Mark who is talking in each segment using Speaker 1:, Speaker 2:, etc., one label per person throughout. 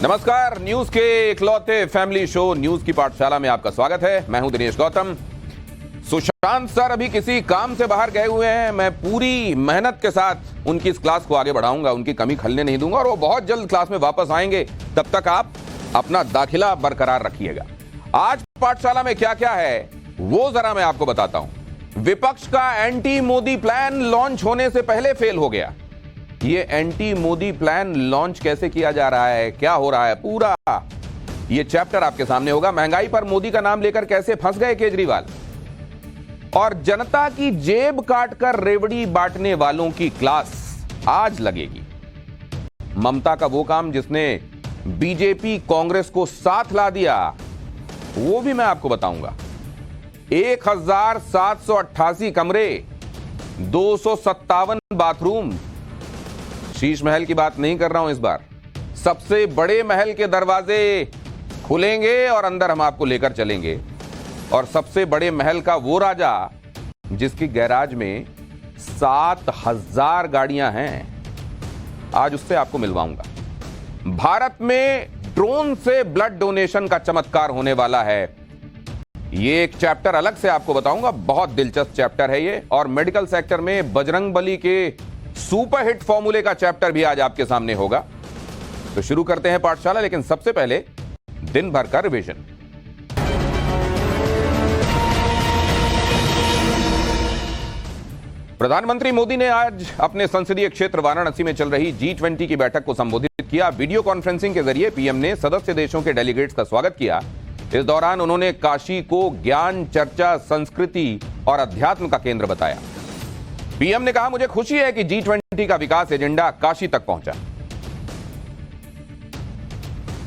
Speaker 1: नमस्कार, न्यूज के इकलौते फैमिली शो न्यूज की पाठशाला में आपका स्वागत है। मैं हूं दिनेश गौतम। सुशांत सर अभी किसी काम से बाहर गए हुए हैं। मैं पूरी मेहनत के साथ उनकी इस क्लास को आगे बढ़ाऊंगा, उनकी कमी खलने नहीं दूंगा और वो बहुत जल्द क्लास में वापस आएंगे। तब तक आप अपना दाखिला बरकरार रखिएगा। आज पाठशाला में क्या क्या है वो जरा मैं आपको बताता हूं। विपक्ष का एंटी मोदी प्लान लॉन्च होने से पहले फेल हो गया। ये एंटी मोदी प्लान लॉन्च कैसे किया जा रहा है, क्या हो रहा है, पूरा ये चैप्टर आपके सामने होगा। महंगाई पर मोदी का नाम लेकर कैसे फंस गए केजरीवाल, और जनता की जेब काटकर रेवड़ी बांटने वालों की क्लास आज लगेगी। ममता का वो काम जिसने बीजेपी कांग्रेस को साथ ला दिया, वो भी मैं आपको बताऊंगा। 1788 कमरे, 257 बाथरूम। शीश महल की बात नहीं कर रहा हूं इस बार। सबसे बड़े महल के दरवाजे खुलेंगे और अंदर हम आपको लेकर चलेंगे। और सबसे बड़े महल का वो राजा जिसकी गैराज में 7000 गाड़ियां हैं, आज उससे आपको मिलवाऊंगा। भारत में ड्रोन से ब्लड डोनेशन का चमत्कार होने वाला है। ये एक चैप्टर अलग से आपको बताऊंगा, बहुत दिलचस्प चैप्टर है ये। और मेडिकल सेक्टर में बजरंगबली के सुपरहिट फॉर्मूले का चैप्टर भी आज आपके सामने होगा। तो शुरू करते हैं पाठशाला, लेकिन सबसे पहले दिन भर का रिवीजन। प्रधानमंत्री मोदी ने आज अपने संसदीय क्षेत्र वाराणसी में चल रही G20 की बैठक को संबोधित किया। वीडियो कॉन्फ्रेंसिंग के जरिए पीएम ने सदस्य देशों के डेलीगेट्स का स्वागत किया। इस दौरान उन्होंने काशी को ज्ञान, चर्चा, संस्कृति और अध्यात्म का केंद्र बताया। पीएम ने कहा, मुझे खुशी है कि G20 का विकास एजेंडा काशी तक पहुंचा।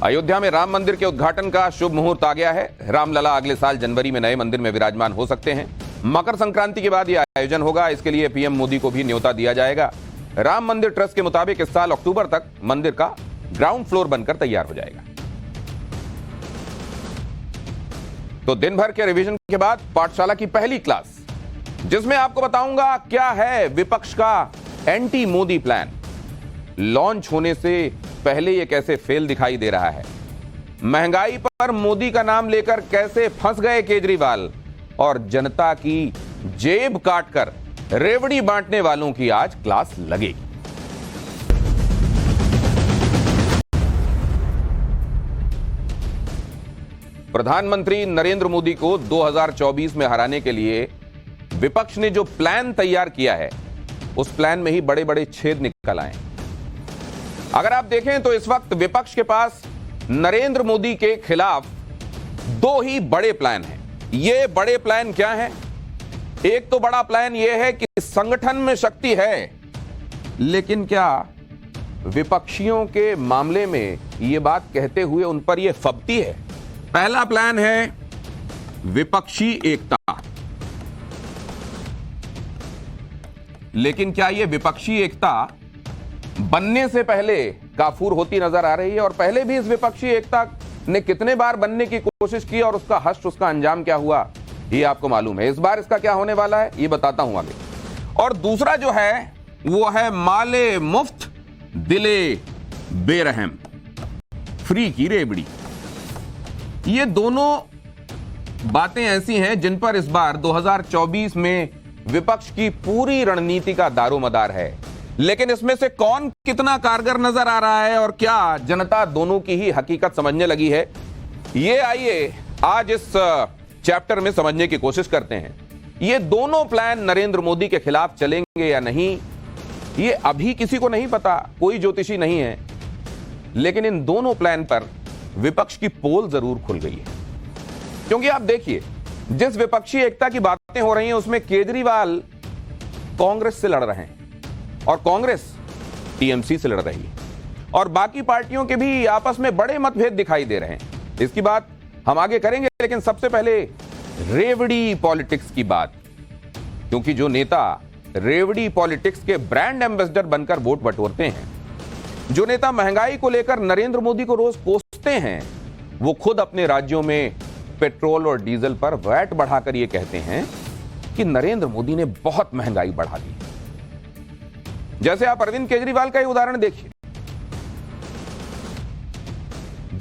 Speaker 1: अयोध्या में राम मंदिर के उद्घाटन का शुभ मुहूर्त आ गया है। रामलला अगले साल जनवरी में नए मंदिर में विराजमान हो सकते हैं। मकर संक्रांति के बाद यह आयोजन होगा। इसके लिए पीएम मोदी को भी न्योता दिया जाएगा। राम मंदिर ट्रस्ट के मुताबिक इस साल अक्टूबर तक मंदिर का ग्राउंड फ्लोर बनकर तैयार हो जाएगा। तो दिन भर के रिवीजन के बाद पाठशाला की पहली क्लास, जिसमें आपको बताऊंगा क्या है विपक्ष का एंटी मोदी प्लान। लॉन्च होने से पहले यह कैसे फेल दिखाई दे रहा है, महंगाई पर मोदी का नाम लेकर कैसे फंस गए केजरीवाल, और जनता की जेब काटकर रेवड़ी बांटने वालों की आज क्लास लगेगी। प्रधानमंत्री नरेंद्र मोदी को 2024 में हराने के लिए विपक्ष ने जो प्लान तैयार किया है, उस प्लान में ही बड़े बड़े छेद निकल आए। अगर आप देखें तो इस वक्त विपक्ष के पास नरेंद्र मोदी के खिलाफ दो ही बड़े प्लान हैं। ये बड़े प्लान क्या हैं? एक तो बड़ा प्लान यह है कि संगठन में शक्ति है, लेकिन क्या विपक्षियों के मामले में यह बात कहते हुए उन पर यह फबती है? पहला प्लान है विपक्षी एकता। लेकिन क्या यह विपक्षी एकता बनने से पहले काफूर होती नजर आ रही है? और पहले भी इस विपक्षी एकता ने कितने बार बनने की कोशिश की और उसका हश्र, उसका अंजाम क्या हुआ, ये आपको मालूम है। इस बार इसका क्या होने वाला है ये बताता हूं आगे। और दूसरा जो है वो है माले मुफ्त दिले बेरहम, फ्री की रेवड़ी। ये दोनों बातें ऐसी हैं जिन पर इस बार 2024 में विपक्ष की पूरी रणनीति का दारोमदार है। लेकिन इसमें से कौन कितना कारगर नजर आ रहा है और क्या जनता दोनों की ही हकीकत समझने लगी है, ये आइए आज इस चैप्टर में समझने की कोशिश करते हैं। ये दोनों प्लान नरेंद्र मोदी के खिलाफ चलेंगे या नहीं, ये अभी किसी को नहीं पता, कोई ज्योतिषी नहीं है। लेकिन इन दोनों प्लान पर विपक्ष की पोल जरूर खुल गई है। क्योंकि आप देखिए, जिस विपक्षी एकता की बातें हो रही हैं उसमें केजरीवाल कांग्रेस से लड़ रहे हैं और कांग्रेस टीएमसी से लड़ रही है, और बाकी पार्टियों के भी आपस में बड़े मतभेद दिखाई दे रहे हैं। इसकी बात हम आगे करेंगे, लेकिन सबसे पहले रेवड़ी पॉलिटिक्स की बात। क्योंकि जो नेता रेवड़ी पॉलिटिक्स के ब्रांड एम्बेसडर बनकर वोट बटोरते हैं, जो नेता महंगाई को लेकर नरेंद्र मोदी को रोज कोसते हैं, वो खुद अपने राज्यों में पेट्रोल और डीजल पर वैट बढ़ाकर ये कहते हैं कि नरेंद्र मोदी ने बहुत महंगाई बढ़ा दी। जैसे आप अरविंद केजरीवाल का ही उदाहरण देखिए।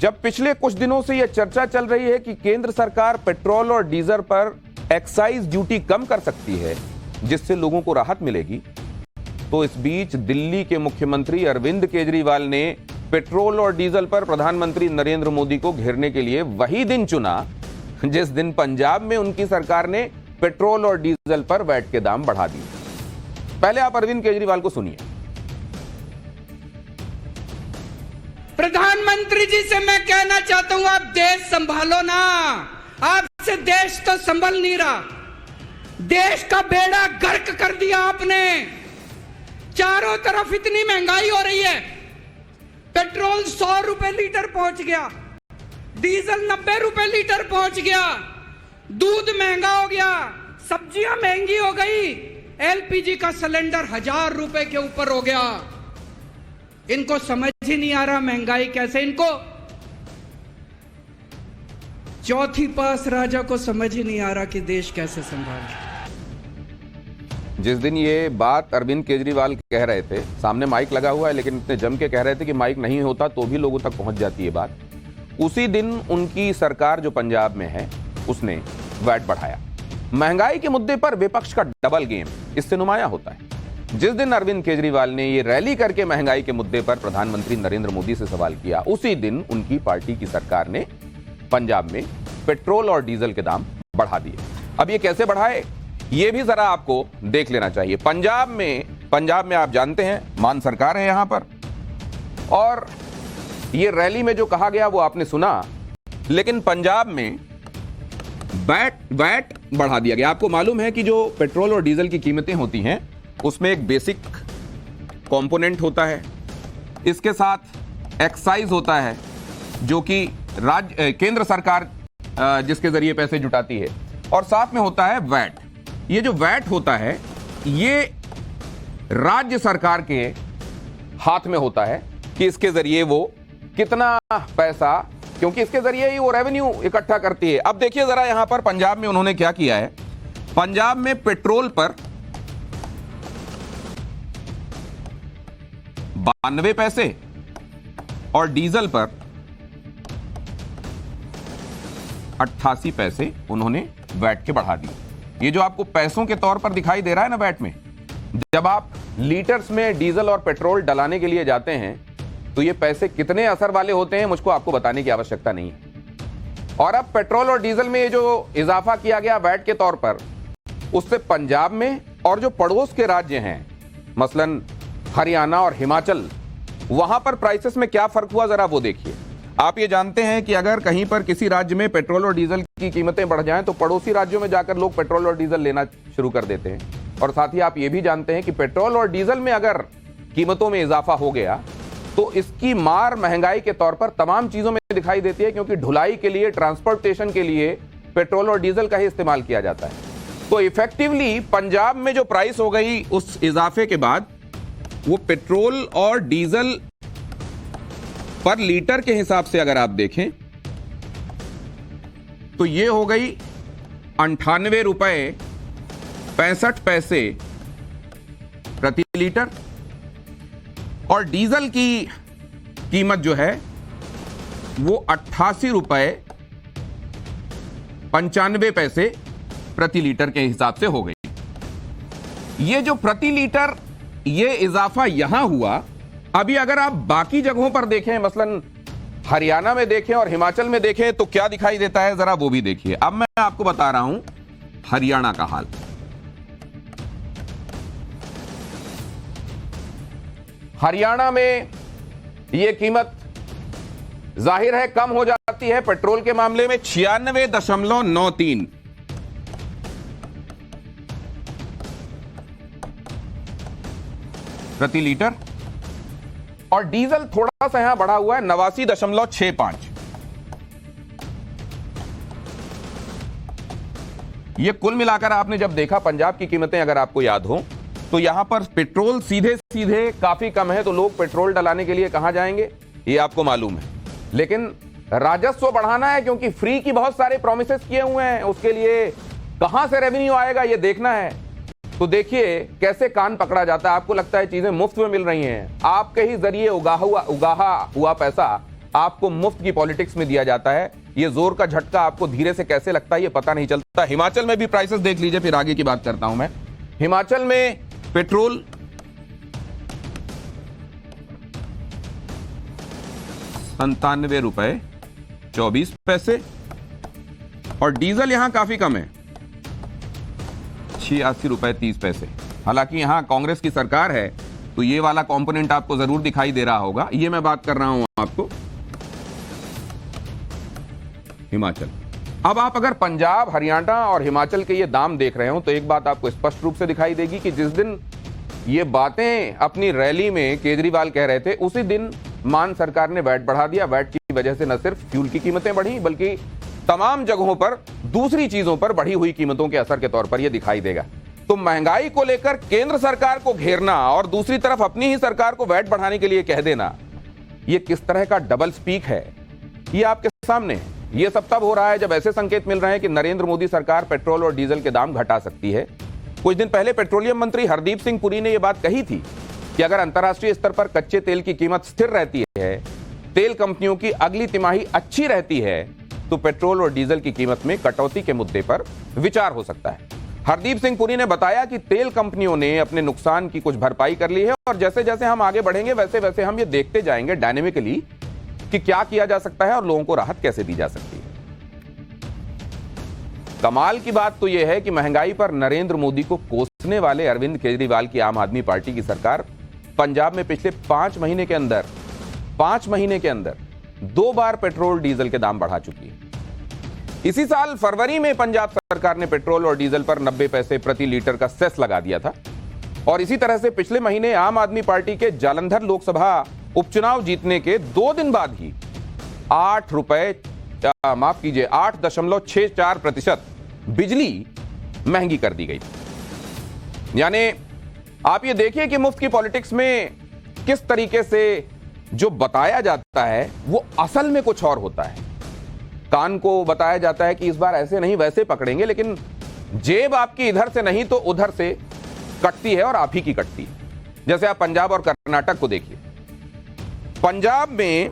Speaker 1: जब पिछले कुछ दिनों से यह चर्चा चल रही है कि केंद्र सरकार पेट्रोल और डीजल पर एक्साइज ड्यूटी कम कर सकती है जिससे लोगों को राहत मिलेगी, तो इस बीच दिल्ली के मुख्यमंत्री अरविंद केजरीवाल ने पेट्रोल और डीजल पर प्रधानमंत्री नरेंद्र मोदी को घेरने के लिए वही दिन चुना जिस दिन पंजाब में उनकी सरकार ने पेट्रोल और डीजल पर वैट के दाम बढ़ा दिए। पहले आप अरविंद केजरीवाल को सुनिए।
Speaker 2: प्रधानमंत्री जी से मैं कहना चाहता हूं, आप देश संभालो ना। आपसे देश तो संभल नहीं रहा। देश का बेड़ा गर्क कर दिया आपने। चारों तरफ इतनी महंगाई हो रही है। पेट्रोल 100 रुपए लीटर पहुंच गया, डीजल 90 रुपए लीटर पहुंच गया, दूध महंगा हो गया, सब्जियां महंगी हो गई, एलपीजी का सिलेंडर 1000 रुपए के ऊपर हो गया। इनको समझ ही नहीं आ रहा महंगाई कैसे। इनको चौथी पास राजा को समझ ही नहीं आ रहा कि देश कैसे संभाले।
Speaker 1: जिस दिन ये बात अरविंद केजरीवाल कह रहे थे, सामने माइक लगा हुआ है लेकिन इतने जम के कह रहे थे कि माइक नहीं होता तो भी लोगों तक पहुंच जाती है बात, उसी दिन उनकी सरकार जो पंजाब में है उसने वैट बढ़ाया। महंगाई के मुद्दे पर विपक्ष का डबल गेम इससे नुमाया होता है। जिस दिन अरविंद केजरीवाल ने ये रैली करके महंगाई के मुद्दे पर प्रधानमंत्री नरेंद्र मोदी से सवाल किया, उसी दिन उनकी पार्टी की सरकार ने पंजाब में पेट्रोल और डीजल के दाम बढ़ा दिए। अब ये कैसे बढ़ाए ये भी जरा आपको देख लेना चाहिए। पंजाब में आप जानते हैं मान सरकार है यहां पर, और ये रैली में जो कहा गया वो आपने सुना, लेकिन पंजाब में वैट बढ़ा दिया गया। आपको मालूम है कि जो पेट्रोल और डीजल की कीमतें होती हैं उसमें एक बेसिक कंपोनेंट होता है, इसके साथ एक्साइज होता है जो कि केंद्र सरकार जिसके जरिए पैसे जुटाती है, और साथ में होता है वैट। ये जो वैट होता है ये राज्य सरकार के हाथ में होता है कि इसके जरिए वो कितना पैसा, क्योंकि इसके जरिए ही वो रेवेन्यू इकट्ठा करती है। अब देखिए जरा यहां पर पंजाब में उन्होंने क्या किया है। पंजाब में पेट्रोल पर 92 पैसे और डीजल पर 88 पैसे उन्होंने वैट के बढ़ा दिए। ये जो आपको पैसों के तौर पर दिखाई दे रहा है ना वैट में, जब आप लीटर्स में डीजल और पेट्रोल डलाने के लिए जाते हैं तो ये पैसे कितने असर वाले होते हैं मुझको आपको बताने की आवश्यकता नहीं है। और अब पेट्रोल और डीजल में ये जो इजाफा किया गया वैट के तौर पर, उससे पंजाब में और जो पड़ोस के राज्य हैं मसलन हरियाणा और हिमाचल, वहां पर प्राइसेस में क्या फर्क हुआ जरा वो देखिए। आप ये जानते हैं कि अगर कहीं पर किसी राज्य में पेट्रोल और डीजल की कीमतें बढ़ जाएं तो पड़ोसी राज्यों में जाकर लोग पेट्रोल और डीजल लेना शुरू कर देते हैं। और साथ ही आप ये भी जानते हैं कि पेट्रोल और डीजल में अगर कीमतों में इजाफा हो गया तो इसकी मार महंगाई के तौर पर तमाम चीजों में दिखाई देती है, क्योंकि ढुलाई के लिए, ट्रांसपोर्टेशन के लिए पेट्रोल और डीजल का ही इस्तेमाल किया जाता है। तो इफेक्टिवली पंजाब में जो प्राइस हो गई उस इजाफे के बाद, वो पेट्रोल और डीजल पर लीटर के हिसाब से अगर आप देखें तो ये हो गई 98 रुपए 65 पैसे प्रति लीटर, और डीजल की कीमत जो है वो 88 रुपए 95 पैसे प्रति लीटर के हिसाब से हो गई। ये जो प्रति लीटर ये इजाफा यहां हुआ, अभी अगर आप बाकी जगहों पर देखें, मसलन हरियाणा में देखें और हिमाचल में देखें तो क्या दिखाई देता है जरा वो भी देखिए। अब मैं आपको बता रहा हूं हरियाणा का हाल। हरियाणा में यह कीमत जाहिर है कम हो जाती है पेट्रोल के मामले में 96.93 प्रति लीटर, और डीजल थोड़ा सा यहां बढ़ा हुआ है 89.65। यह कुल मिलाकर आपने जब देखा पंजाब की कीमतें अगर आपको याद हो तो यहां पर पेट्रोल सीधे सीधे काफी कम है, तो लोग पेट्रोल डलाने के लिए कहां जाएंगे ये आपको मालूम है। लेकिन राजस्व बढ़ाना है क्योंकि फ्री की बहुत सारे प्रॉमिसेस किए हुए हैं, उसके लिए कहां से रेवेन्यू आएगा ये देखना है। तो देखिए कैसे कान पकड़ा जाता है। आपको लगता है चीजें मुफ्त में मिल रही हैं, आपके ही जरिए उगाहा हुआ पैसा आपको मुफ्त की पॉलिटिक्स में दिया जाता है। ये जोर का झटका आपको धीरे से कैसे लगता है ये पता नहीं चलता। हिमाचल में भी प्राइसेस देख लीजिए, फिर आगे की बात करता हूं मैं। हिमाचल में पेट्रोल 97 रुपए 24 पैसे और डीजल यहां काफी कम है, 86 रुपए 30 पैसे। हालांकि यहां कांग्रेस की सरकार है तो ये वाला कंपोनेंट आपको जरूर दिखाई दे रहा होगा। ये मैं बात कर रहा हूं आपको हिमाचल। अब आप अगर पंजाब, हरियाणा और हिमाचल के ये दाम देख रहे हो तो एक बात आपको स्पष्ट रूप से दिखाई देगी कि जिस दिन ये बातें अपनी रैली में केजरीवाल कह रहे थे, उसी दिन मान सरकार ने वैट बढ़ा दिया। वैट की वजह से न सिर्फ फ्यूल की कीमतें बढ़ी बल्कि तमाम जगहों पर दूसरी चीजों पर बढ़ी हुई कीमतों के असर के तौर पर यह दिखाई देगा। तो महंगाई को लेकर केंद्र सरकार को घेरना और दूसरी तरफ अपनी ही सरकार को वैट बढ़ाने के लिए कह देना, यह किस तरह का डबल स्पीक है ये आपके सामने है। यह सब तब हो रहा है जब ऐसे संकेत मिल रहे हैं कि नरेंद्र मोदी सरकार पेट्रोल और डीजल के दाम घटा सकती है। कुछ दिन पहले पेट्रोलियम मंत्री हरदीप सिंह पुरी ने यह बात कही थी कि अगर अंतर्राष्ट्रीय स्तर पर कच्चे तेल की कीमत स्थिर रहती है, तेल कंपनियों की अगली तिमाही अच्छी रहती है, तो पेट्रोल और डीजल की कीमत में कटौती के मुद्दे पर विचार हो सकता है। हरदीप सिंह पुरी ने बताया कि तेल कंपनियों ने अपने नुकसान की कुछ भरपाई कर ली है और जैसे जैसे हम आगे बढ़ेंगे वैसे वैसे हम ये देखते जाएंगे डायनेमिकली कि क्या किया जा सकता है और लोगों को राहत कैसे दी जा सकती है। कमाल की बात तो यह है कि महंगाई पर नरेंद्र मोदी को कोसने वाले अरविंद केजरीवाल की आम आदमी पार्टी की सरकार पंजाब में पिछले 5 महीने के अंदर 2 बार पेट्रोल डीजल के दाम बढ़ा चुकी है। इसी साल फरवरी में पंजाब सरकार ने पेट्रोल और डीजल पर 90 पैसे प्रति लीटर का सेस लगा दिया था और इसी तरह से पिछले महीने आम आदमी पार्टी के जालंधर लोकसभा उपचुनाव जीतने के 2 दिन बाद ही 8.64% बिजली महंगी कर दी गई। यानी आप ये देखिए कि मुफ्त की पॉलिटिक्स में किस तरीके से जो बताया जाता है वो असल में कुछ और होता है। कान को बताया जाता है कि इस बार ऐसे नहीं वैसे पकड़ेंगे, लेकिन जेब आपकी इधर से नहीं तो उधर से कटती है और आप ही की कटती है। जैसे आप पंजाब और कर्नाटक को देखिए। पंजाब में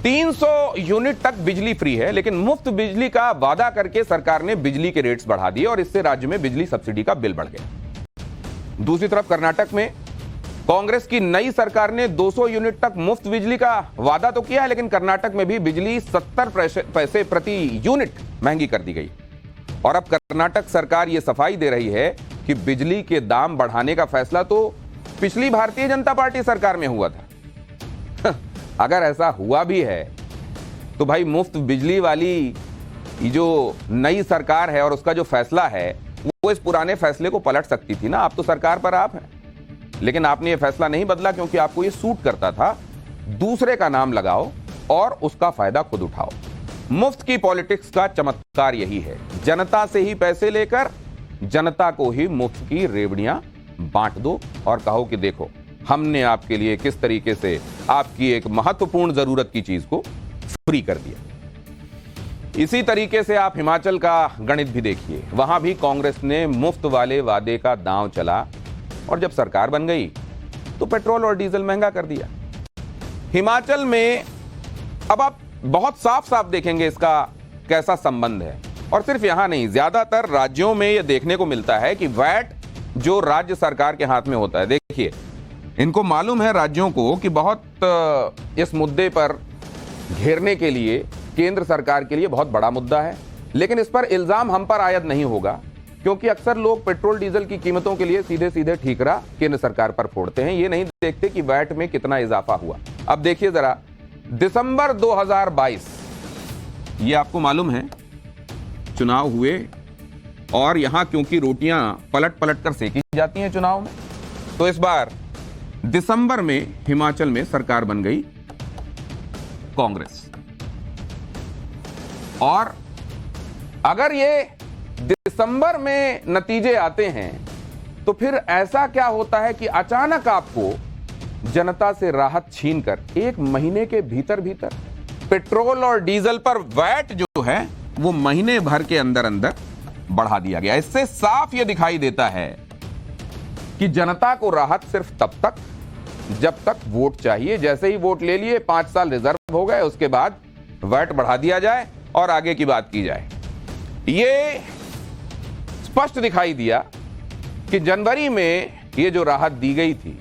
Speaker 1: 300 यूनिट तक बिजली फ्री है, लेकिन मुफ्त बिजली का वादा करके सरकार ने बिजली के रेट्स बढ़ा दिए और इससे राज्य में बिजली सब्सिडी का बिल बढ़ गया। दूसरी तरफ कर्नाटक में कांग्रेस की नई सरकार ने 200 यूनिट तक मुफ्त बिजली का वादा तो किया है, लेकिन कर्नाटक में भी बिजली 70 पैसे प्रति यूनिट महंगी कर दी गई। और अब कर्नाटक सरकार यह सफाई दे रही है कि बिजली के दाम बढ़ाने का फैसला तो पिछली भारतीय जनता पार्टी सरकार में हुआ था। अगर ऐसा हुआ भी है तो भाई मुफ्त बिजली वाली जो नई सरकार है और उसका जो फैसला है वो इस पुराने फैसले को पलट सकती थी ना। आप तो सरकार पर आप हैं, लेकिन आपने ये फैसला नहीं बदला क्योंकि आपको ये सूट करता था। दूसरे का नाम लगाओ और उसका फायदा खुद उठाओ। मुफ्त की पॉलिटिक्स का चमत्कार यही है, जनता से ही पैसे लेकर जनता को ही मुफ्त की रेवड़ियां बांट दो और कहो कि देखो हमने आपके लिए किस तरीके से आपकी एक महत्वपूर्ण जरूरत की चीज को फ्री कर दिया। इसी तरीके से आप हिमाचल का गणित भी देखिए। वहां भी कांग्रेस ने मुफ्त वाले वादे का दांव चला और जब सरकार बन गई तो पेट्रोल और डीजल महंगा कर दिया। हिमाचल में अब आप बहुत साफ साफ देखेंगे इसका कैसा संबंध है। और सिर्फ यहां नहीं, ज्यादातर राज्यों में यह देखने को मिलता है कि वैट जो राज्य सरकार के हाथ में होता है। देखिए, इनको मालूम है राज्यों को कि बहुत इस मुद्दे पर घेरने के लिए केंद्र सरकार के लिए बहुत बड़ा मुद्दा है, लेकिन इस पर इल्जाम हम पर आयद नहीं होगा क्योंकि अक्सर लोग पेट्रोल डीजल की कीमतों के लिए सीधे सीधे ठीकरा केंद्र सरकार पर फोड़ते हैं। ये नहीं देखते कि वैट में कितना इजाफा हुआ। अब देखिए जरा, दिसंबर 2022, ये आपको मालूम है चुनाव हुए और यहां क्योंकि रोटियां पलट पलट कर सेकी जाती हैं चुनाव में, तो इस बार दिसंबर में हिमाचल में सरकार बन गई कांग्रेस। और अगर ये दिसंबर में नतीजे आते हैं तो फिर ऐसा क्या होता है कि अचानक आपको जनता से राहत छीनकर 1 महीने के भीतर भीतर पेट्रोल और डीजल पर वैट जो है वो महीने भर के अंदर अंदर बढ़ा दिया गया। इससे साफ यह दिखाई देता है कि जनता को राहत सिर्फ तब तक जब तक वोट चाहिए। जैसे ही वोट ले लिए 5 साल रिजर्व हो गए, उसके बाद वैट बढ़ा दिया जाए और आगे की बात की जाए। ये स्पष्ट दिखाई दिया कि जनवरी में ये जो राहत दी गई थी,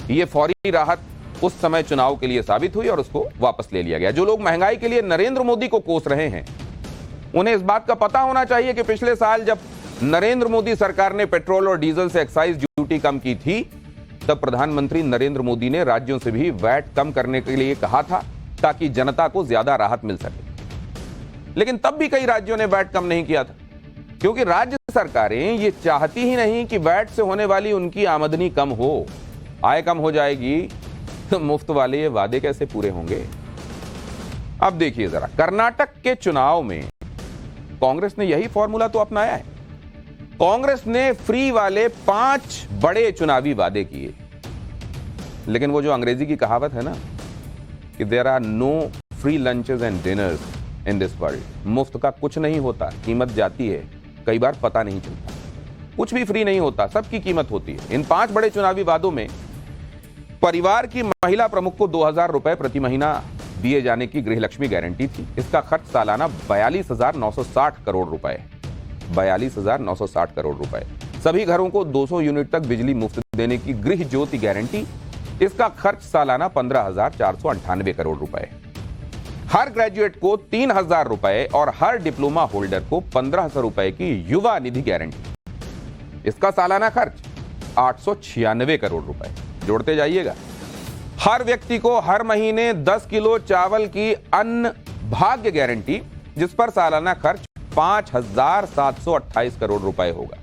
Speaker 1: ये फौरी राहत उस समय चुनाव के लिए साबित हुई और उसको वापस ले लिया गया। जो लोग महंगाई के लिए नरेंद्र मोदी को कोस रहे हैं, उन्हें इस बात का पता होना चाहिए कि पिछले साल जब नरेंद्र मोदी सरकार ने पेट्रोल और डीजल से एक्साइज ड्यूटी कम की थी, तब प्रधानमंत्री नरेंद्र मोदी ने राज्यों से भी वैट कम करने के लिए कहा था ताकि जनता को ज्यादा राहत मिल सके। लेकिन तब भी कई राज्यों ने वैट कम नहीं किया था, क्योंकि राज्य सरकारें ये चाहती ही नहीं कि वैट से होने वाली उनकी आमदनी कम हो। आय कम हो जाएगी तो मुफ्त वाले ये वादे कैसे पूरे होंगे। अब देखिए जरा, कर्नाटक के चुनाव में कांग्रेस ने यही फॉर्मूला तो अपनाया है। कांग्रेस ने फ्री वाले 5 बड़े चुनावी वादे किए, लेकिन वो जो अंग्रेजी की कहावत है ना कि there are no free lunches and dinners in this world, मुफ्त का कुछ नहीं होता, कीमत जाती है, कई बार पता नहीं चलता। कुछ भी फ्री नहीं होता, सबकी कीमत होती है। इन 5 बड़े चुनावी वादों में परिवार की महिला प्रमुख को 2000 रुपए प्रति महीना दिए जाने की गृहलक्ष्मी गारंटी थी। इसका खर्च सालाना 42,960 करोड़ रुपए, 42,960 करोड़ रुपए। सभी घरों को 200 यूनिट तक बिजली मुफ्त देने की गृह ज्योति गारंटी, इसका खर्च सालाना 15,498 करोड़ रुपए। हर ग्रेजुएट को 3,000 रुपए और हर डिप्लोमा होल्डर को 1,500 रुपए की युवा निधि गारंटी, इसका सालाना खर्च 896 करोड़ रुपए। जोड़ते जाइएगा। हर व्यक्ति को हर महीने 10 किलो चावल की अन्न भाग्य गारंटी, जिस पर सालाना खर्च 5,728 करोड़ रुपए होगा।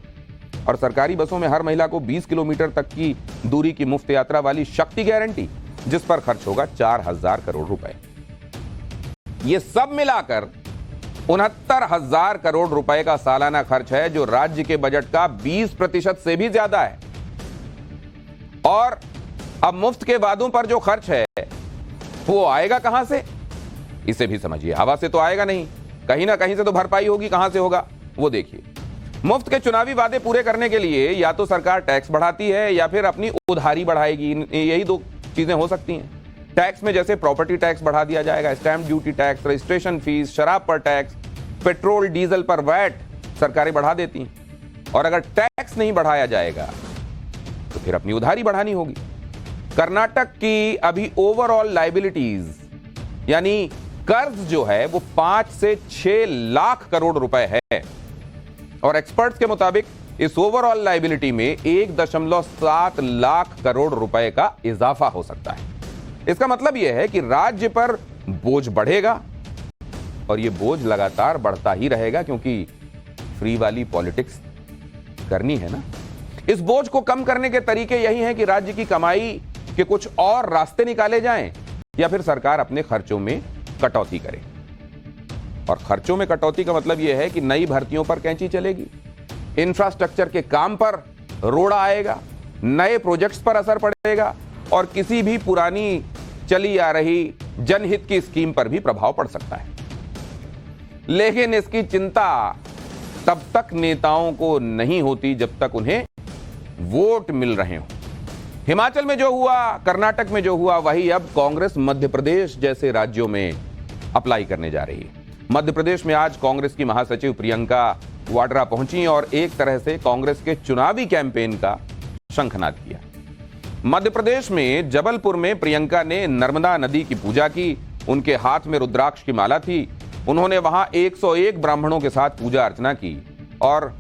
Speaker 1: और सरकारी बसों में हर महिला को 20 किलोमीटर तक की दूरी की मुफ्त यात्रा वाली शक्ति गारंटी, जिस पर खर्च होगा 4,000 करोड़ रुपए। ये सब मिलाकर 69,000 करोड़ रुपए का सालाना खर्च है, जो राज्य के बजट का 20% से भी ज्यादा है। और अब मुफ्त के वादों पर जो खर्च है वो आएगा कहां से, इसे भी समझिए। हवा से तो आएगा नहीं, कहीं ना कहीं से तो भरपाई होगी। कहां से होगा वो देखिए। मुफ्त के चुनावी वादे पूरे करने के लिए या तो सरकार टैक्स बढ़ाती है या फिर अपनी उधारी बढ़ाएगी। यही 2 चीजें हो सकती हैं। टैक्स में जैसे प्रॉपर्टी टैक्स बढ़ा दिया जाएगा, stamp duty tax, registration fees, शराब पर टैक्स, पेट्रोल डीजल पर वैट सरकारें बढ़ा देती हैं। और अगर टैक्स नहीं बढ़ाया जाएगा तो फिर अपनी उधारी बढ़ानी होगी। कर्नाटक की अभी ओवरऑल लायबिलिटीज यानी कर्ज जो है वो 5 से 6 लाख करोड़ रुपए है। और एक्सपर्ट्स के मुताबिक इस ओवरऑल लायबिलिटी में 1.7 लाख करोड़ रुपए का इजाफा हो सकता है। इसका मतलब यह है कि राज्य पर बोझ बढ़ेगा और यह बोझ लगातार बढ़ता ही रहेगा, क्योंकि फ्री वाली पॉलिटिक्स करनी है ना। इस बोझ को कम करने के तरीके यही हैं कि राज्य की कमाई के कुछ और रास्ते निकाले जाएं या फिर सरकार अपने खर्चों में कटौती करे। और खर्चों में कटौती का मतलब यह है कि नई भर्तियों पर कैंची चलेगी, इंफ्रास्ट्रक्चर के काम पर रोड़ा आएगा, नए प्रोजेक्ट्स पर असर पड़ेगा और किसी भी पुरानी चली आ रही जनहित की स्कीम पर भी प्रभाव पड़ सकता है। लेकिन इसकी चिंता तब तक नेताओं को नहीं होती जब तक उन्हें वोट मिल रहे हों। हिमाचल में जो हुआ, कर्नाटक में जो हुआ, वही अब कांग्रेस मध्य प्रदेश जैसे राज्यों में अप्लाई करने जा रही है। मध्य प्रदेश में आज कांग्रेस की महासचिव प्रियंका वाड्रा पहुंची और एक तरह से कांग्रेस के चुनावी कैंपेन का शंखनाद किया। मध्य प्रदेश में जबलपुर में प्रियंका ने नर्मदा नदी की पूजा की। उनके हाथ में रुद्राक्ष की माला थी। उन्होंने वहां 101 ब्राह्मणों के साथ पूजा अर्चना की और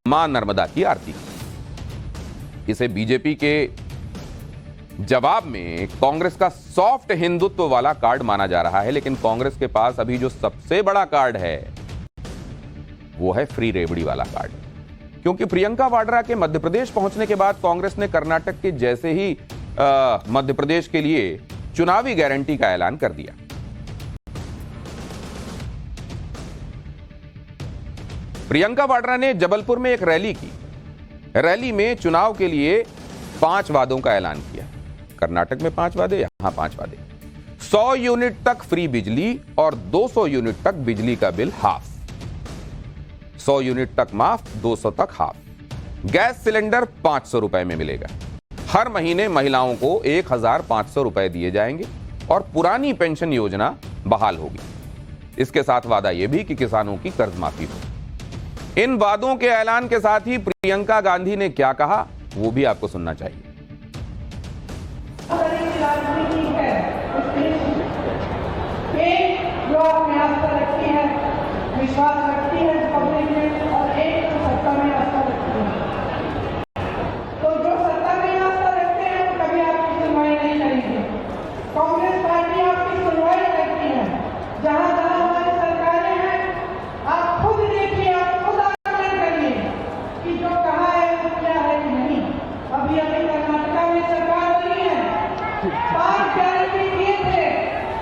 Speaker 1: मां नर्मदा की आरती की। इसे बीजेपी के जवाब में कांग्रेस का सॉफ्ट हिंदुत्व वाला कार्ड माना जा रहा है। लेकिन कांग्रेस के पास अभी जो सबसे बड़ा कार्ड है वो है फ्री रेवड़ी वाला कार्ड। क्योंकि प्रियंका वाड्रा के मध्य प्रदेश पहुंचने के बाद कांग्रेस ने कर्नाटक के जैसे ही मध्य प्रदेश के लिए चुनावी गारंटी का ऐलान कर दिया। प्रियंका वाड्रा ने जबलपुर में एक रैली की। रैली में चुनाव के लिए 5 वादों का ऐलान किया। कर्नाटक में 5 वादे, यहां 5 वादे। 100 यूनिट तक फ्री बिजली और 200 यूनिट तक बिजली का बिल हाफ। 100 यूनिट तक माफ, 200 तक हाफ। गैस सिलेंडर 500 रुपए में मिलेगा। हर महीने महिलाओं को 1,500 रुपए दिए जाएंगे और पुरानी पेंशन योजना बहाल होगी। इसके साथ वादा यह भी कि किसानों की कर्ज माफी हो। इन वादों के ऐलान के साथ ही प्रियंका गांधी ने क्या कहा वो भी आपको सुनना चाहिए।
Speaker 3: जो अपने आस्था रखती है, विश्वास रखती है पब्लिक में, और एक तो सत्ता में आस्था रखती है। तो जो सत्ता में आस्था रखते हैं वो कभी आपकी सुनवाई नहीं करेंगे। कांग्रेस पार्टी आपकी सुनवाई करती है। जहां जहां हमारी सरकारें हैं, आप खुद देखिए, आप खुद आकलन करिए कि जो कहा है वो किया है कि नहीं। अभी कर्नाटका में सरकार बनी है, 5 गारंटी दिए थे,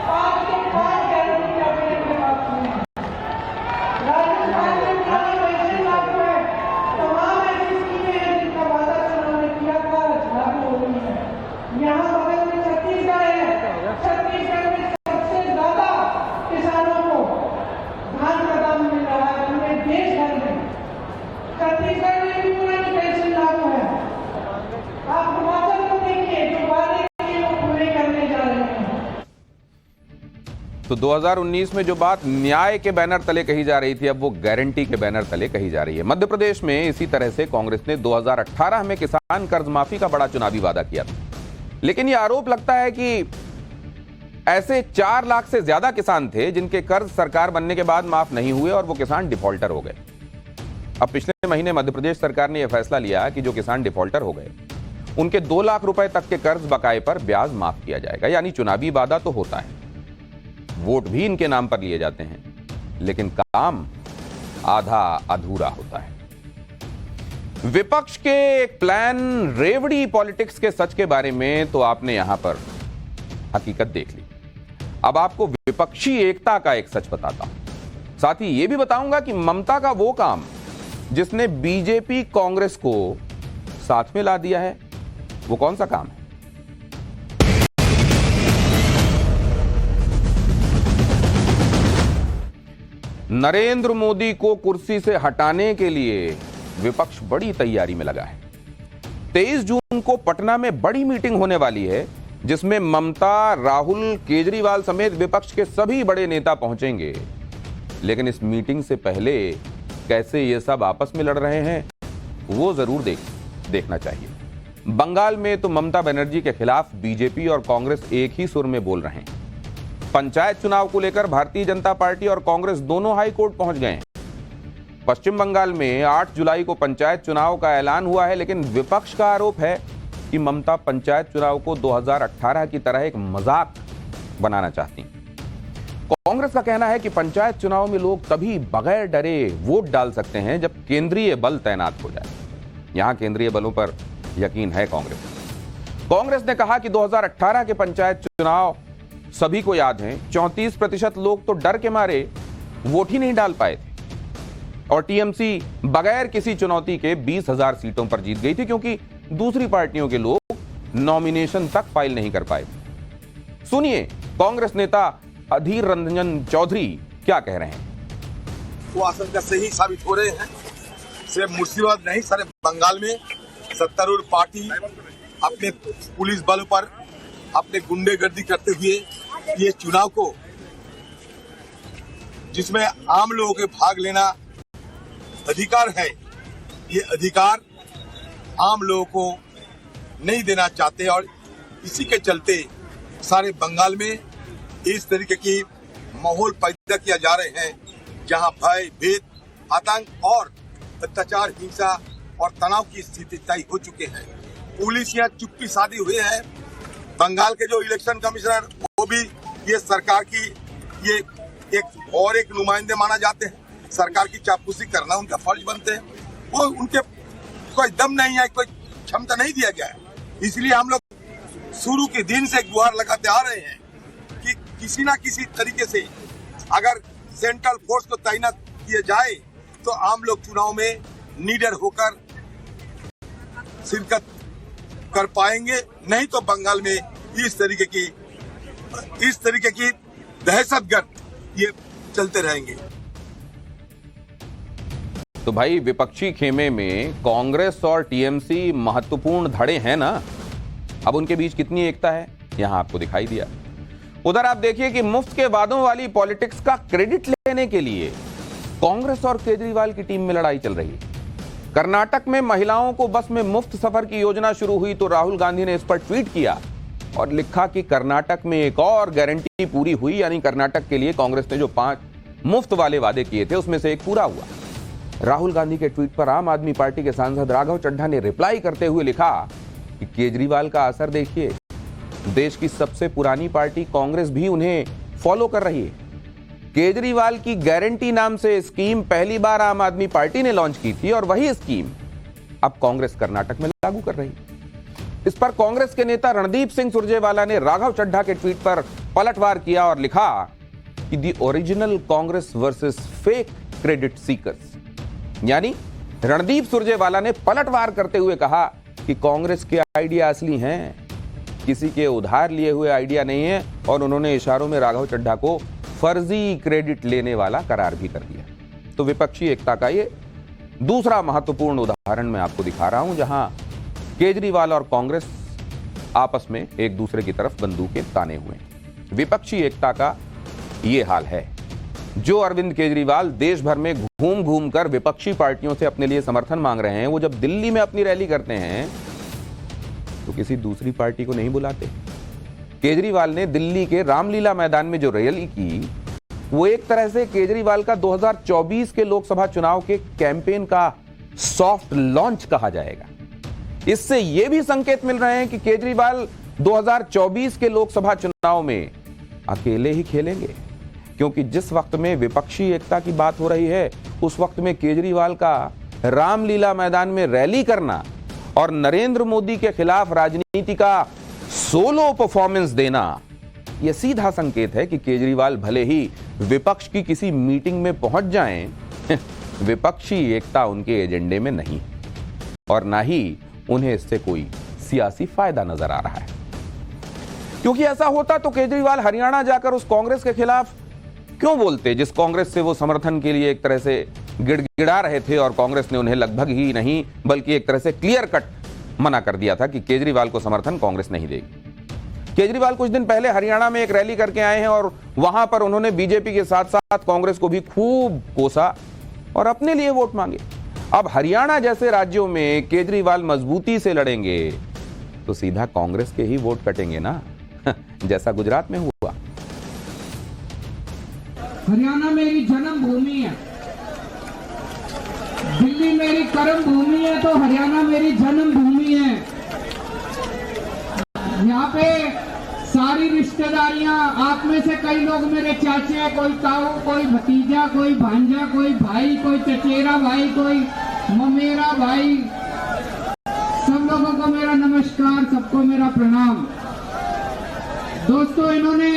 Speaker 3: 5 के 5 गारंटी अपने के पास में है। राजस्थान में पुराना पेंशन लागू है, तमाम ऐसी स्कीमें हैं जिनका वादा उन्होंने किया था, लागू हो रही है। यहाँ बगल में छत्तीसगढ़ है, छत्तीसगढ़ में सबसे ज्यादा किसानों को धान का दाम मिल रहा है पूरे देश भर में। छत्तीसगढ़ में भी पुरानी पेंशन लागू है। आप हिमाचल को देखिए, जो वादे किए वो पूरे करने जा रहे हैं।
Speaker 1: तो 2019 में जो बात न्याय के बैनर तले कही जा रही थी, अब वो गारंटी के बैनर तले कही जा रही है। मध्य प्रदेश में इसी तरह से कांग्रेस ने 2018 में किसान कर्ज माफी का बड़ा चुनावी वादा किया था, लेकिन यह आरोप लगता है कि ऐसे 4 लाख से ज्यादा किसान थे जिनके कर्ज सरकार बनने के बाद माफ नहीं हुए और वो किसान डिफॉल्टर हो गए। अब पिछले महीने मध्य प्रदेश सरकार ने यह फैसला लिया कि जो किसान डिफॉल्टर हो गए उनके 2 लाख रुपए तक के कर्ज बकाए पर ब्याज माफ किया जाएगा। यानी चुनावी वादा तो होता है, वोट भी इनके नाम पर लिए जाते हैं, लेकिन काम आधा अधूरा होता है। विपक्ष के एक प्लान रेवड़ी पॉलिटिक्स के सच के बारे में तो आपने यहां पर हकीकत देख ली। अब आपको विपक्षी एकता का एक सच बताता हूं। साथ ही यह भी बताऊंगा कि ममता का वो काम जिसने बीजेपी कांग्रेस को साथ में ला दिया है, वो कौन सा काम है। नरेंद्र मोदी को कुर्सी से हटाने के लिए विपक्ष बड़ी तैयारी में लगा है। 23 जून को पटना में बड़ी मीटिंग होने वाली है, जिसमें ममता, राहुल, केजरीवाल समेत विपक्ष के सभी बड़े नेता पहुंचेंगे। लेकिन इस मीटिंग से पहले कैसे ये सब आपस में लड़ रहे हैं वो जरूर देखना चाहिए। बंगाल में तो ममता बनर्जी के खिलाफ बीजेपी और कांग्रेस एक ही सुर में बोल रहे हैं। पंचायत चुनाव को लेकर भारतीय जनता पार्टी और कांग्रेस दोनों हाई कोर्ट पहुंच गए हैं। पश्चिम बंगाल में 8 जुलाई को पंचायत चुनाव का ऐलान हुआ है, लेकिन विपक्ष का आरोप है कि ममता पंचायत चुनाव को 2018 की तरह एक मजाक बनाना चाहती। कांग्रेस का कहना है कि पंचायत चुनाव में लोग तभी बगैर डरे वोट डाल सकते हैं जब केंद्रीय बल तैनात हो जाए। यहां केंद्रीय बलों पर यकीन है कांग्रेस ने कहा कि 2018 के पंचायत चुनाव सभी को याद है। 34% लोग तो डर के मारे वोट ही नहीं डाल पाए थे और टीएमसी बगैर किसी चुनौती के 20,000 सीटों पर जीत गई थी, क्योंकि दूसरी पार्टियों के लोग नॉमिनेशन तक फाइल नहीं कर पाए। सुनिए कांग्रेस नेता अधीर रंजन चौधरी क्या कह रहे हैं।
Speaker 4: वो आशंका सही साबित हो रहे हैं। सिर्फ मुर्शिदाबाद नहीं, सारे बंगाल में सत्तारूढ़ पार्टी अपने पुलिस बल पर अपने गुंडेगर्दी करते हुए ये चुनाव को, जिसमें आम लोगों के भाग लेना अधिकार है, ये अधिकार आम लोगों को नहीं देना चाहते और इसी के चलते सारे बंगाल में इस तरीके की माहौल पैदा किया जा रहे हैं, जहां भय, भेद, आतंक और अत्याचार, हिंसा और तनाव की स्थिति तय हो चुके हैं। पुलिस यहाँ चुप्पी साधी हुई है। बंगाल के जो इलेक्शन कमिश्नर, वो भी ये सरकार की ये एक नुमाइंदे माना जाते हैं। सरकार की चापलूसी करना उनका फर्ज बनते हैं। वो उनके कोई दम नहीं है, कोई क्षमता नहीं दिया गया है। इसलिए हम लोग शुरू के दिन से गुहार लगाते आ रहे हैं कि किसी ना किसी तरीके से अगर सेंट्रल फोर्स को तैनात किया जाए तो आम लोग चुनाव में निडर होकर शिरकत कर पाएंगे। नहीं तो बंगाल में इस तरीके की दहशतगर्द ये चलते रहेंगे।
Speaker 1: तो भाई विपक्षी खेमे में कांग्रेस और टीएमसी महत्वपूर्ण धड़े हैं ना। अब उनके बीच कितनी एकता है यहां आपको दिखाई दिया। उधर आप देखिए कि मुफ्त के वादों वाली पॉलिटिक्स का क्रेडिट लेने के लिए कांग्रेस और केजरीवाल की टीम में लड़ाई चल रही है। कर्नाटक में महिलाओं को बस में मुफ्त सफर की योजना शुरू हुई तो राहुल गांधी ने इस पर ट्वीट किया और लिखा कि कर्नाटक में एक और गारंटी पूरी हुई, यानी कर्नाटक के लिए कांग्रेस ने जो 5 मुफ्त वाले वादे किए थे उसमें से एक पूरा हुआ। राहुल गांधी के ट्वीट पर आम आदमी पार्टी के सांसद राघव चड्ढा ने रिप्लाई करते हुए लिखा कि केजरीवाल का असर देखिए, देश की सबसे पुरानी पार्टी कांग्रेस भी उन्हें फॉलो कर रही है। केजरीवाल की गारंटी नाम से स्कीम पहली बार आम आदमी पार्टी ने लॉन्च की थी और वही स्कीम अब कांग्रेस कर्नाटक में लागू कर रही है। इस पर कांग्रेस के नेता रणदीप सिंह सुरजेवाला ने राघव चड्ढा के ट्वीट पर पलटवार किया और लिखा कि the original Congress versus fake credit seekers, यानी रणदीप सुरजेवाला ने पलटवार करते हुए कहा कि कांग्रेस के आइडिया असली हैं, किसी के उधार लिए हुए आइडिया नहीं है, और उन्होंने इशारों में राघव चड्ढा को फर्जी क्रेडिट लेने वाला करार भी कर दिया। तो विपक्षी एकता का ये दूसरा महत्वपूर्ण उदाहरण मैं आपको दिखा रहा हूं, जहां केजरीवाल और कांग्रेस आपस में एक दूसरे की तरफ बंदूकें ताने हुए हैं। विपक्षी एकता का ये हाल है। जो अरविंद केजरीवाल देश भर में घूम घूम कर विपक्षी पार्टियों से अपने लिए समर्थन मांग रहे हैं, वो जब दिल्ली में अपनी रैली करते हैं तो किसी दूसरी पार्टी को नहीं बुलाते। केजरीवाल ने दिल्ली के रामलीला मैदान में जो रैली की, वो एक तरह से केजरीवाल का 2024 के लोकसभा चुनाव के कैंपेन का सॉफ्ट लॉन्च कहा जाएगा। इससे यह भी संकेत मिल रहे हैं कि केजरीवाल 2024 के लोकसभा चुनाव में अकेले ही खेलेंगे, क्योंकि जिस वक्त में विपक्षी एकता की बात हो रही है उस वक्त में केजरीवाल का रामलीला मैदान में रैली करना और नरेंद्र मोदी के खिलाफ राजनीति का सोलो परफॉर्मेंस देना, यह सीधा संकेत है कि केजरीवाल भले ही विपक्ष की किसी मीटिंग में पहुंच जाएं, विपक्षी एकता उनके एजेंडे में नहीं और ना ही उन्हें इससे कोई सियासी फायदा नजर आ रहा है। क्योंकि ऐसा होता तो केजरीवाल हरियाणा जाकर उस कांग्रेस के खिलाफ क्यों बोलते जिस कांग्रेस से वो समर्थन के लिए एक तरह से गिड़गिड़ा रहे थे, और कांग्रेस ने उन्हें लगभग ही नहीं बल्कि एक तरह से क्लियर कट मना कर दिया था कि केजरीवाल को समर्थन कांग्रेस नहीं देगी। केजरीवाल कुछ दिन पहले हरियाणा में एक रैली करके आए हैं और वहां पर उन्होंने बीजेपी के साथ साथ कांग्रेस को भी खूब कोसा और अपने लिए वोट मांगे। अब हरियाणा जैसे राज्यों में केजरीवाल मजबूती से लड़ेंगे तो सीधा कांग्रेस के ही वोट कटेंगे ना, जैसा गुजरात में हुआ।
Speaker 2: हरियाणा मेरी जन्मभूमि है, दिल्ली मेरी कर्म भूमि है, तो हरियाणा मेरी जन्मभूमि है। यहाँ पे सारी रिश्तेदारियां, आप में से कई लोग मेरे चाचे, कोई ताऊ, कोई भतीजा, कोई भांजा, कोई भाई, कोई चचेरा भाई, कोई ममेरा भाई, सब लोगों को मेरा नमस्कार, सबको मेरा प्रणाम। दोस्तों, इन्होंने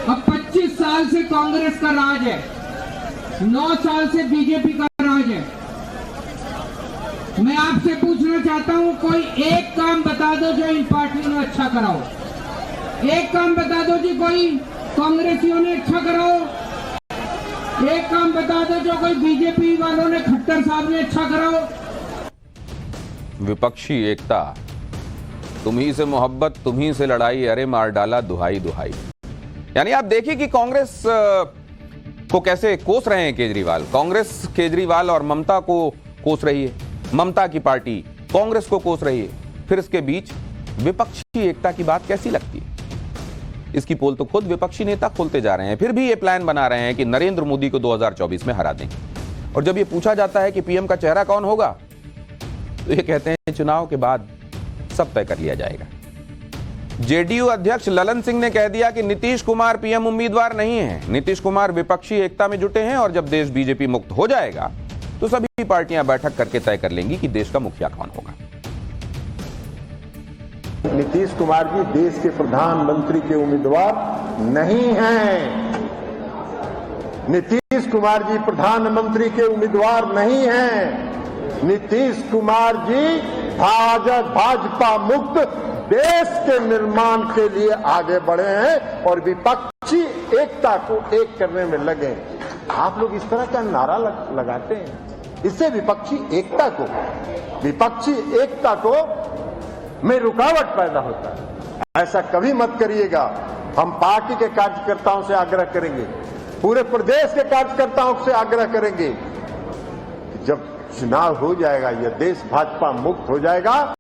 Speaker 2: अब 25 साल से कांग्रेस का राज है, 9 साल से बीजेपी का राज है। मैं आपसे पूछना चाहता हूं, कोई एक काम बता दो जो इन पार्टियों ने अच्छा कराओ। एक काम बता दो जी, कोई कांग्रेसियों ने अच्छा कराओ। एक काम बता दो जो कोई बीजेपी वालों ने, खट्टर साहब ने अच्छा कराओ।
Speaker 1: विपक्षी एकता, तुम्ही से मोहब्बत तुम्ही से लड़ाई, अरे मार डाला दुहाई दुहाई। यानी आप देखिए कि कांग्रेस को कैसे कोस रहे हैं केजरीवाल। कांग्रेस केजरीवाल और ममता को कोस रही है, ममता की पार्टी कांग्रेस को कोस रही है, फिर इसके बीच विपक्षी एकता की बात कैसी लगती है? इसकी पोल तो खुद विपक्षी नेता खोलते जा रहे हैं, फिर भी ये प्लान बना रहे हैं कि नरेंद्र मोदी को 2024 में हरा देंगे। और जब ये पूछा जाता है कि पीएम का चेहरा कौन होगा तो ये कहते हैं चुनाव के बाद सब तय कर लिया जाएगा। जेडीयू अध्यक्ष ललन सिंह ने कह दिया कि नीतीश कुमार पीएम उम्मीदवार नहीं है, नीतीश कुमार विपक्षी एकता में जुटे हैं और जब देश बीजेपी मुक्त हो जाएगा तो सभी पार्टियां बैठक करके तय कर लेंगी कि देश का मुखिया कौन होगा।
Speaker 5: नीतीश कुमार जी देश के प्रधानमंत्री के उम्मीदवार नहीं हैं। नीतीश कुमार जी प्रधानमंत्री के उम्मीदवार नहीं हैं। नीतीश कुमार जी भाजपा मुक्त देश के निर्माण के लिए आगे बढ़े हैं और विपक्षी एकता को एक करने में लगे। आप लोग इस तरह का नारा लगाते हैं, इससे विपक्षी एकता को में रुकावट पैदा होता है। ऐसा कभी मत करिएगा। हम पार्टी के कार्यकर्ताओं से आग्रह करेंगे, पूरे प्रदेश के कार्यकर्ताओं से आग्रह करेंगे कि जब चुनाव हो जाएगा, यह देश भाजपा मुक्त हो जाएगा,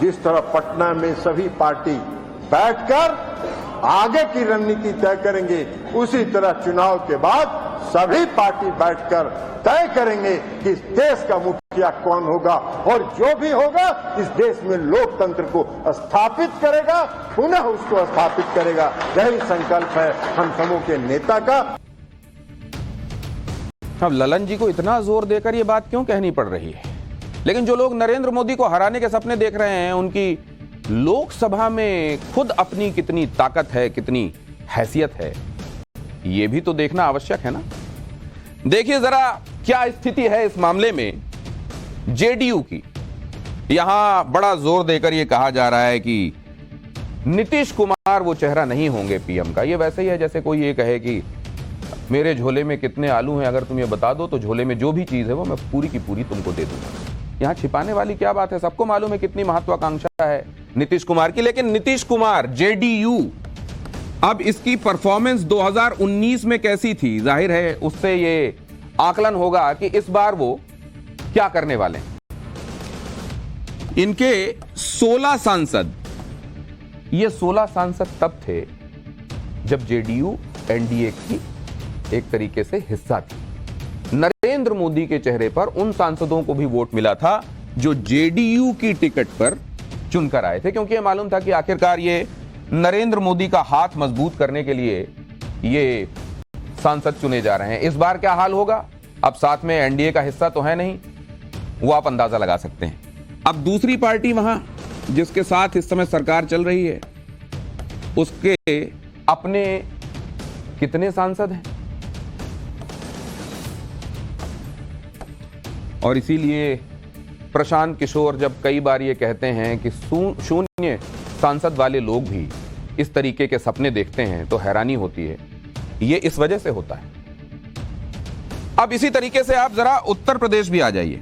Speaker 5: जिस तरह पटना में सभी पार्टी बैठकर आगे की रणनीति तय करेंगे, उसी तरह चुनाव के बाद सभी पार्टी बैठकर तय करेंगे कि इस देश का मुखिया कौन होगा, और जो भी होगा इस देश में लोकतंत्र को स्थापित करेगा, पुनः उसको स्थापित करेगा। यही संकल्प है हम समूह के नेता का।
Speaker 1: अब ललन जी को इतना जोर देकर ये बात क्यों कहनी पड़ रही है? लेकिन जो लोग नरेंद्र मोदी को हराने के सपने देख रहे हैं, उनकी लोकसभा में खुद अपनी कितनी ताकत है, कितनी हैसियत है, ये भी तो देखना आवश्यक है ना। देखिए जरा क्या स्थिति है इस मामले में जेडीयू की। यहां बड़ा जोर देकर यह कहा जा रहा है कि नीतीश कुमार वो चेहरा नहीं होंगे पीएम का। ये वैसे ही है जैसे कोई ये कहे कि मेरे झोले में कितने आलू हैं, अगर तुम ये बता दो तो झोले में जो भी चीज है वो मैं पूरी की पूरी तुमको दे दूंगा। यहां छिपाने वाली क्या बात है? सबको मालूम है कितनी महत्वाकांक्षा है नीतीश कुमार की। लेकिन नीतीश कुमार जेडीयू, अब इसकी परफॉर्मेंस 2019 में कैसी थी, जाहिर है उससे ये आकलन होगा कि इस बार वो क्या करने वाले हैं। इनके 16 सांसद, ये 16 सांसद तब थे जब जेडीयू एनडीए की एक तरीके से हिस्सा थी। नरेंद्र मोदी के चेहरे पर उन सांसदों को भी वोट मिला था जो जेडीयू की टिकट पर चुनकर आए थे, क्योंकि यह मालूम था कि आखिरकार ये नरेंद्र मोदी का हाथ मजबूत करने के लिए ये सांसद चुने जा रहे हैं। इस बार क्या हाल होगा? अब साथ में एनडीए का हिस्सा तो है नहीं, वो आप अंदाजा लगा सकते हैं। अब दूसरी पार्टी वहां जिसके साथ इस समय सरकार चल रही है, उसके अपने कितने सांसद हैं? और इसीलिए प्रशांत किशोर जब कई बार ये कहते हैं कि शून्य सांसद वाले लोग भी इस तरीके के सपने देखते हैं तो हैरानी होती है। ये इस वजह से होता है। अब इसी तरीके से आप जरा उत्तर प्रदेश भी आ जाइए।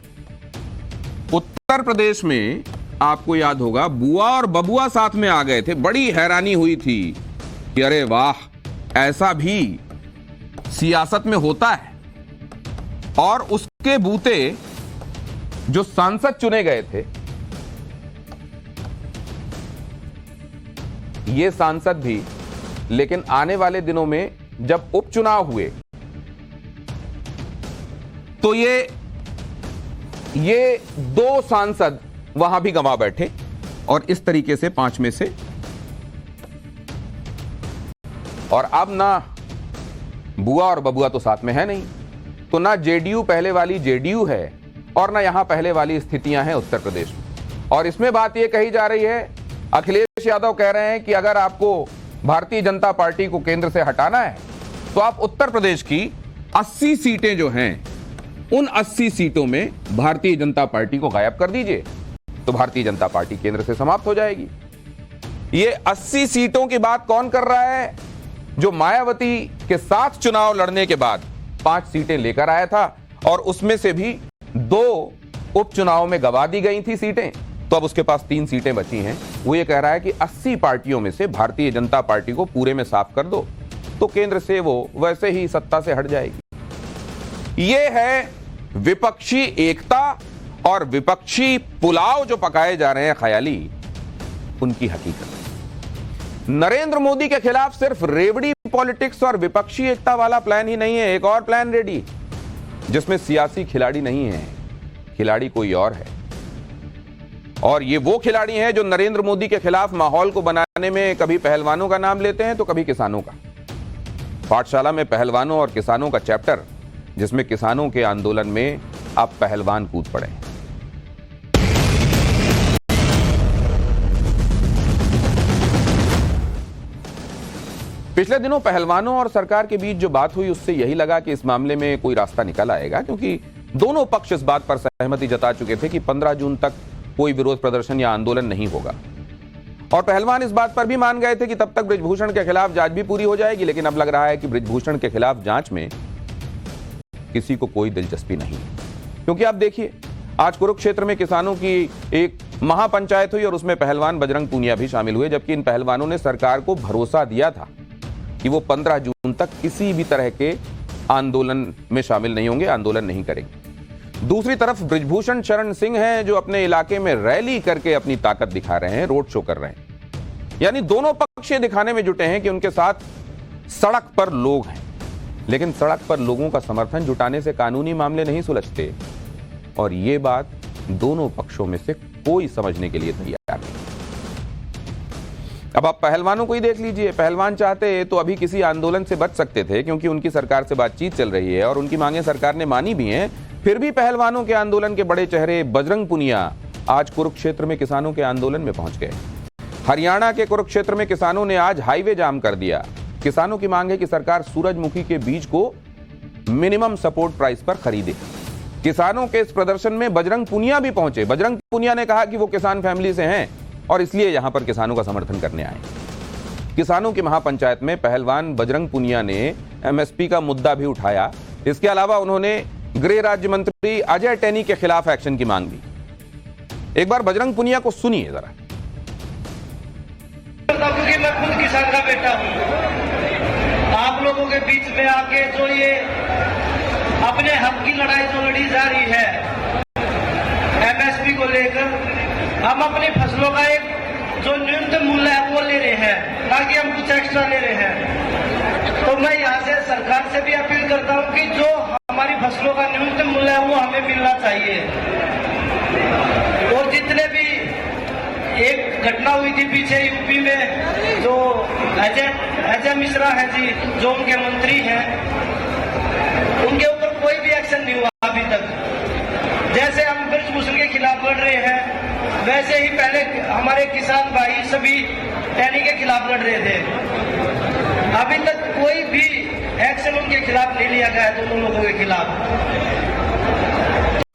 Speaker 1: उत्तर प्रदेश में आपको याद होगा बुआ और बबुआ साथ में आ गए थे। बड़ी हैरानी हुई थी कि अरे वाह, ऐसा भी सियासत में होता है। और उसके बूते जो सांसद चुने गए थे, ये सांसद भी, लेकिन आने वाले दिनों में जब उपचुनाव हुए तो ये 2 सांसद वहां भी गंवा बैठे, और इस तरीके से 5 में से। और अब ना बुआ और बबुआ तो साथ में है नहीं, तो ना जेडीयू पहले वाली जेडीयू है और ना यहां पहले वाली स्थितियां हैं उत्तर प्रदेश में। और इसमें बात यह कही जा रही है, अखिलेश यादव कह रहे हैं कि अगर आपको भारतीय जनता पार्टी को केंद्र से हटाना है तो आप उत्तर प्रदेश की 80 सीटें जो हैं, उन 80 सीटों में भारतीय जनता पार्टी को गायब कर दीजिए, तो भारतीय जनता पार्टी केंद्र से समाप्त हो जाएगी। ये 80 सीटों की बात कौन कर रहा है? जो मायावती के साथ चुनाव लड़ने के बाद 5 सीटें लेकर आया था, और उसमें से भी 2 उपचुनाव में गवा दी गई थी सीटें, तो अब उसके पास 3 सीटें बची हैं। वो ये कह रहा है कि 80 पार्टियों में से भारतीय जनता पार्टी को पूरे में साफ कर दो, तो केंद्र से वो वैसे ही सत्ता से हट जाएगी। ये है विपक्षी एकता और विपक्षी पुलाव जो पकाए जा रहे हैं ख्याली, उनकी हकीकत। नरेंद्र मोदी के खिलाफ सिर्फ रेवड़ी पॉलिटिक्स और विपक्षी एकता वाला प्लान ही नहीं है, एक और प्लान रेडी, जिसमें सियासी खिलाड़ी नहीं है, खिलाड़ी कोई और है। और ये वो खिलाड़ी हैं जो नरेंद्र मोदी के खिलाफ माहौल को बनाने में कभी पहलवानों का नाम लेते हैं तो कभी किसानों का। पाठशाला में पहलवानों और किसानों का चैप्टर, जिसमें किसानों के आंदोलन में अब पहलवान कूद पड़े। पिछले दिनों पहलवानों और सरकार के बीच जो बात हुई, उससे यही लगा कि इस मामले में कोई रास्ता निकल आएगा, क्योंकि दोनों पक्ष इस बात पर सहमति जता चुके थे कि 15 जून तक कोई विरोध प्रदर्शन या आंदोलन नहीं होगा। और पहलवान इस बात पर भी मान गए थे कि तब तक बृजभूषण के खिलाफ जांच भी पूरी हो जाएगी। लेकिन अब लग रहा है कि बृजभूषण के खिलाफ जांच में किसी को कोई दिलचस्पी नहीं, क्योंकि आप देखिए आज कुरुक्षेत्र में किसानों की एक महापंचायत हुई और उसमें पहलवान बजरंग पूनिया भी शामिल हुए, जबकि इन पहलवानों ने सरकार को भरोसा दिया था कि वो 15 जून तक किसी भी तरह के आंदोलन में शामिल नहीं होंगे, आंदोलन नहीं करेंगे। दूसरी तरफ बृजभूषण शरण सिंह हैं जो अपने इलाके में रैली करके अपनी ताकत दिखा रहे हैं, रोड शो कर रहे हैं। यानी दोनों पक्ष ये दिखाने में जुटे हैं कि उनके साथ सड़क पर लोग हैं, लेकिन सड़क पर लोगों का समर्थन जुटाने से कानूनी मामले नहीं सुलझते, और ये बात दोनों पक्षों में से कोई समझने के लिए तैयार नहीं। अब आप पहलवानों को ही देख लीजिए। पहलवान चाहते तो अभी किसी आंदोलन से बच सकते थे, क्योंकि उनकी सरकार से बातचीत चल रही है और उनकी मांगें सरकार ने मानी भी हैं। फिर भी पहलवानों के आंदोलन के बड़े चेहरे बजरंग पूनिया आज कुरुक्षेत्र में किसानों के आंदोलन में पहुंच गए। हरियाणा के कुरुक्षेत्र में किसानों ने आज हाईवे जाम कर दिया। किसानों की मांग है कि सरकार सूरजमुखी के बीज को मिनिमम सपोर्ट प्राइस पर खरीदे। किसानों के इस प्रदर्शन में बजरंग पूनिया भी पहुंचे। बजरंग पूनिया ने कहा कि वो किसान फैमिली से हैं और इसलिए यहां पर किसानों का समर्थन करने आए। किसानों की महापंचायत में पहलवान बजरंग पूनिया ने एमएसपी का मुद्दा भी उठाया। इसके अलावा उन्होंने गृह राज्य मंत्री अजय टैनी के खिलाफ एक्शन की मांग की। एक बार बजरंग पूनिया को सुनिए जरा।
Speaker 6: क्योंकि मैं खुद किसान का बेटा हूं, आप लोगों के बीच में आके जो ये अपने हक की लड़ाई जो लड़ी जा रही है एमएसपी को लेकर, हम अपनी फसलों का एक जो न्यूनतम मूल्य है वो ले रहे हैं, ताकि हम कुछ एक्स्ट्रा ले रहे हैं। तो मैं यहाँ से सरकार से भी अपील करता हूँ कि जो हमारी फसलों का न्यूनतम मूल्य है वो हमें मिलना चाहिए। और जितने भी एक घटना हुई थी पीछे यूपी में, जो अजय मिश्रा है जी, जो उनके मंत्री हैं, उनके ऊपर कोई भी एक्शन नहीं हुआ अभी तक। जैसे हम बृजभूषण के खिलाफ लड़ रहे हैं, वैसे ही पहले हमारे किसान भाई सभी टैनी के खिलाफ लड़ रहे थे। अभी तक कोई भी एक्शन उनके खिलाफ नहीं लिया गया है, दोनों लोगों के खिलाफ।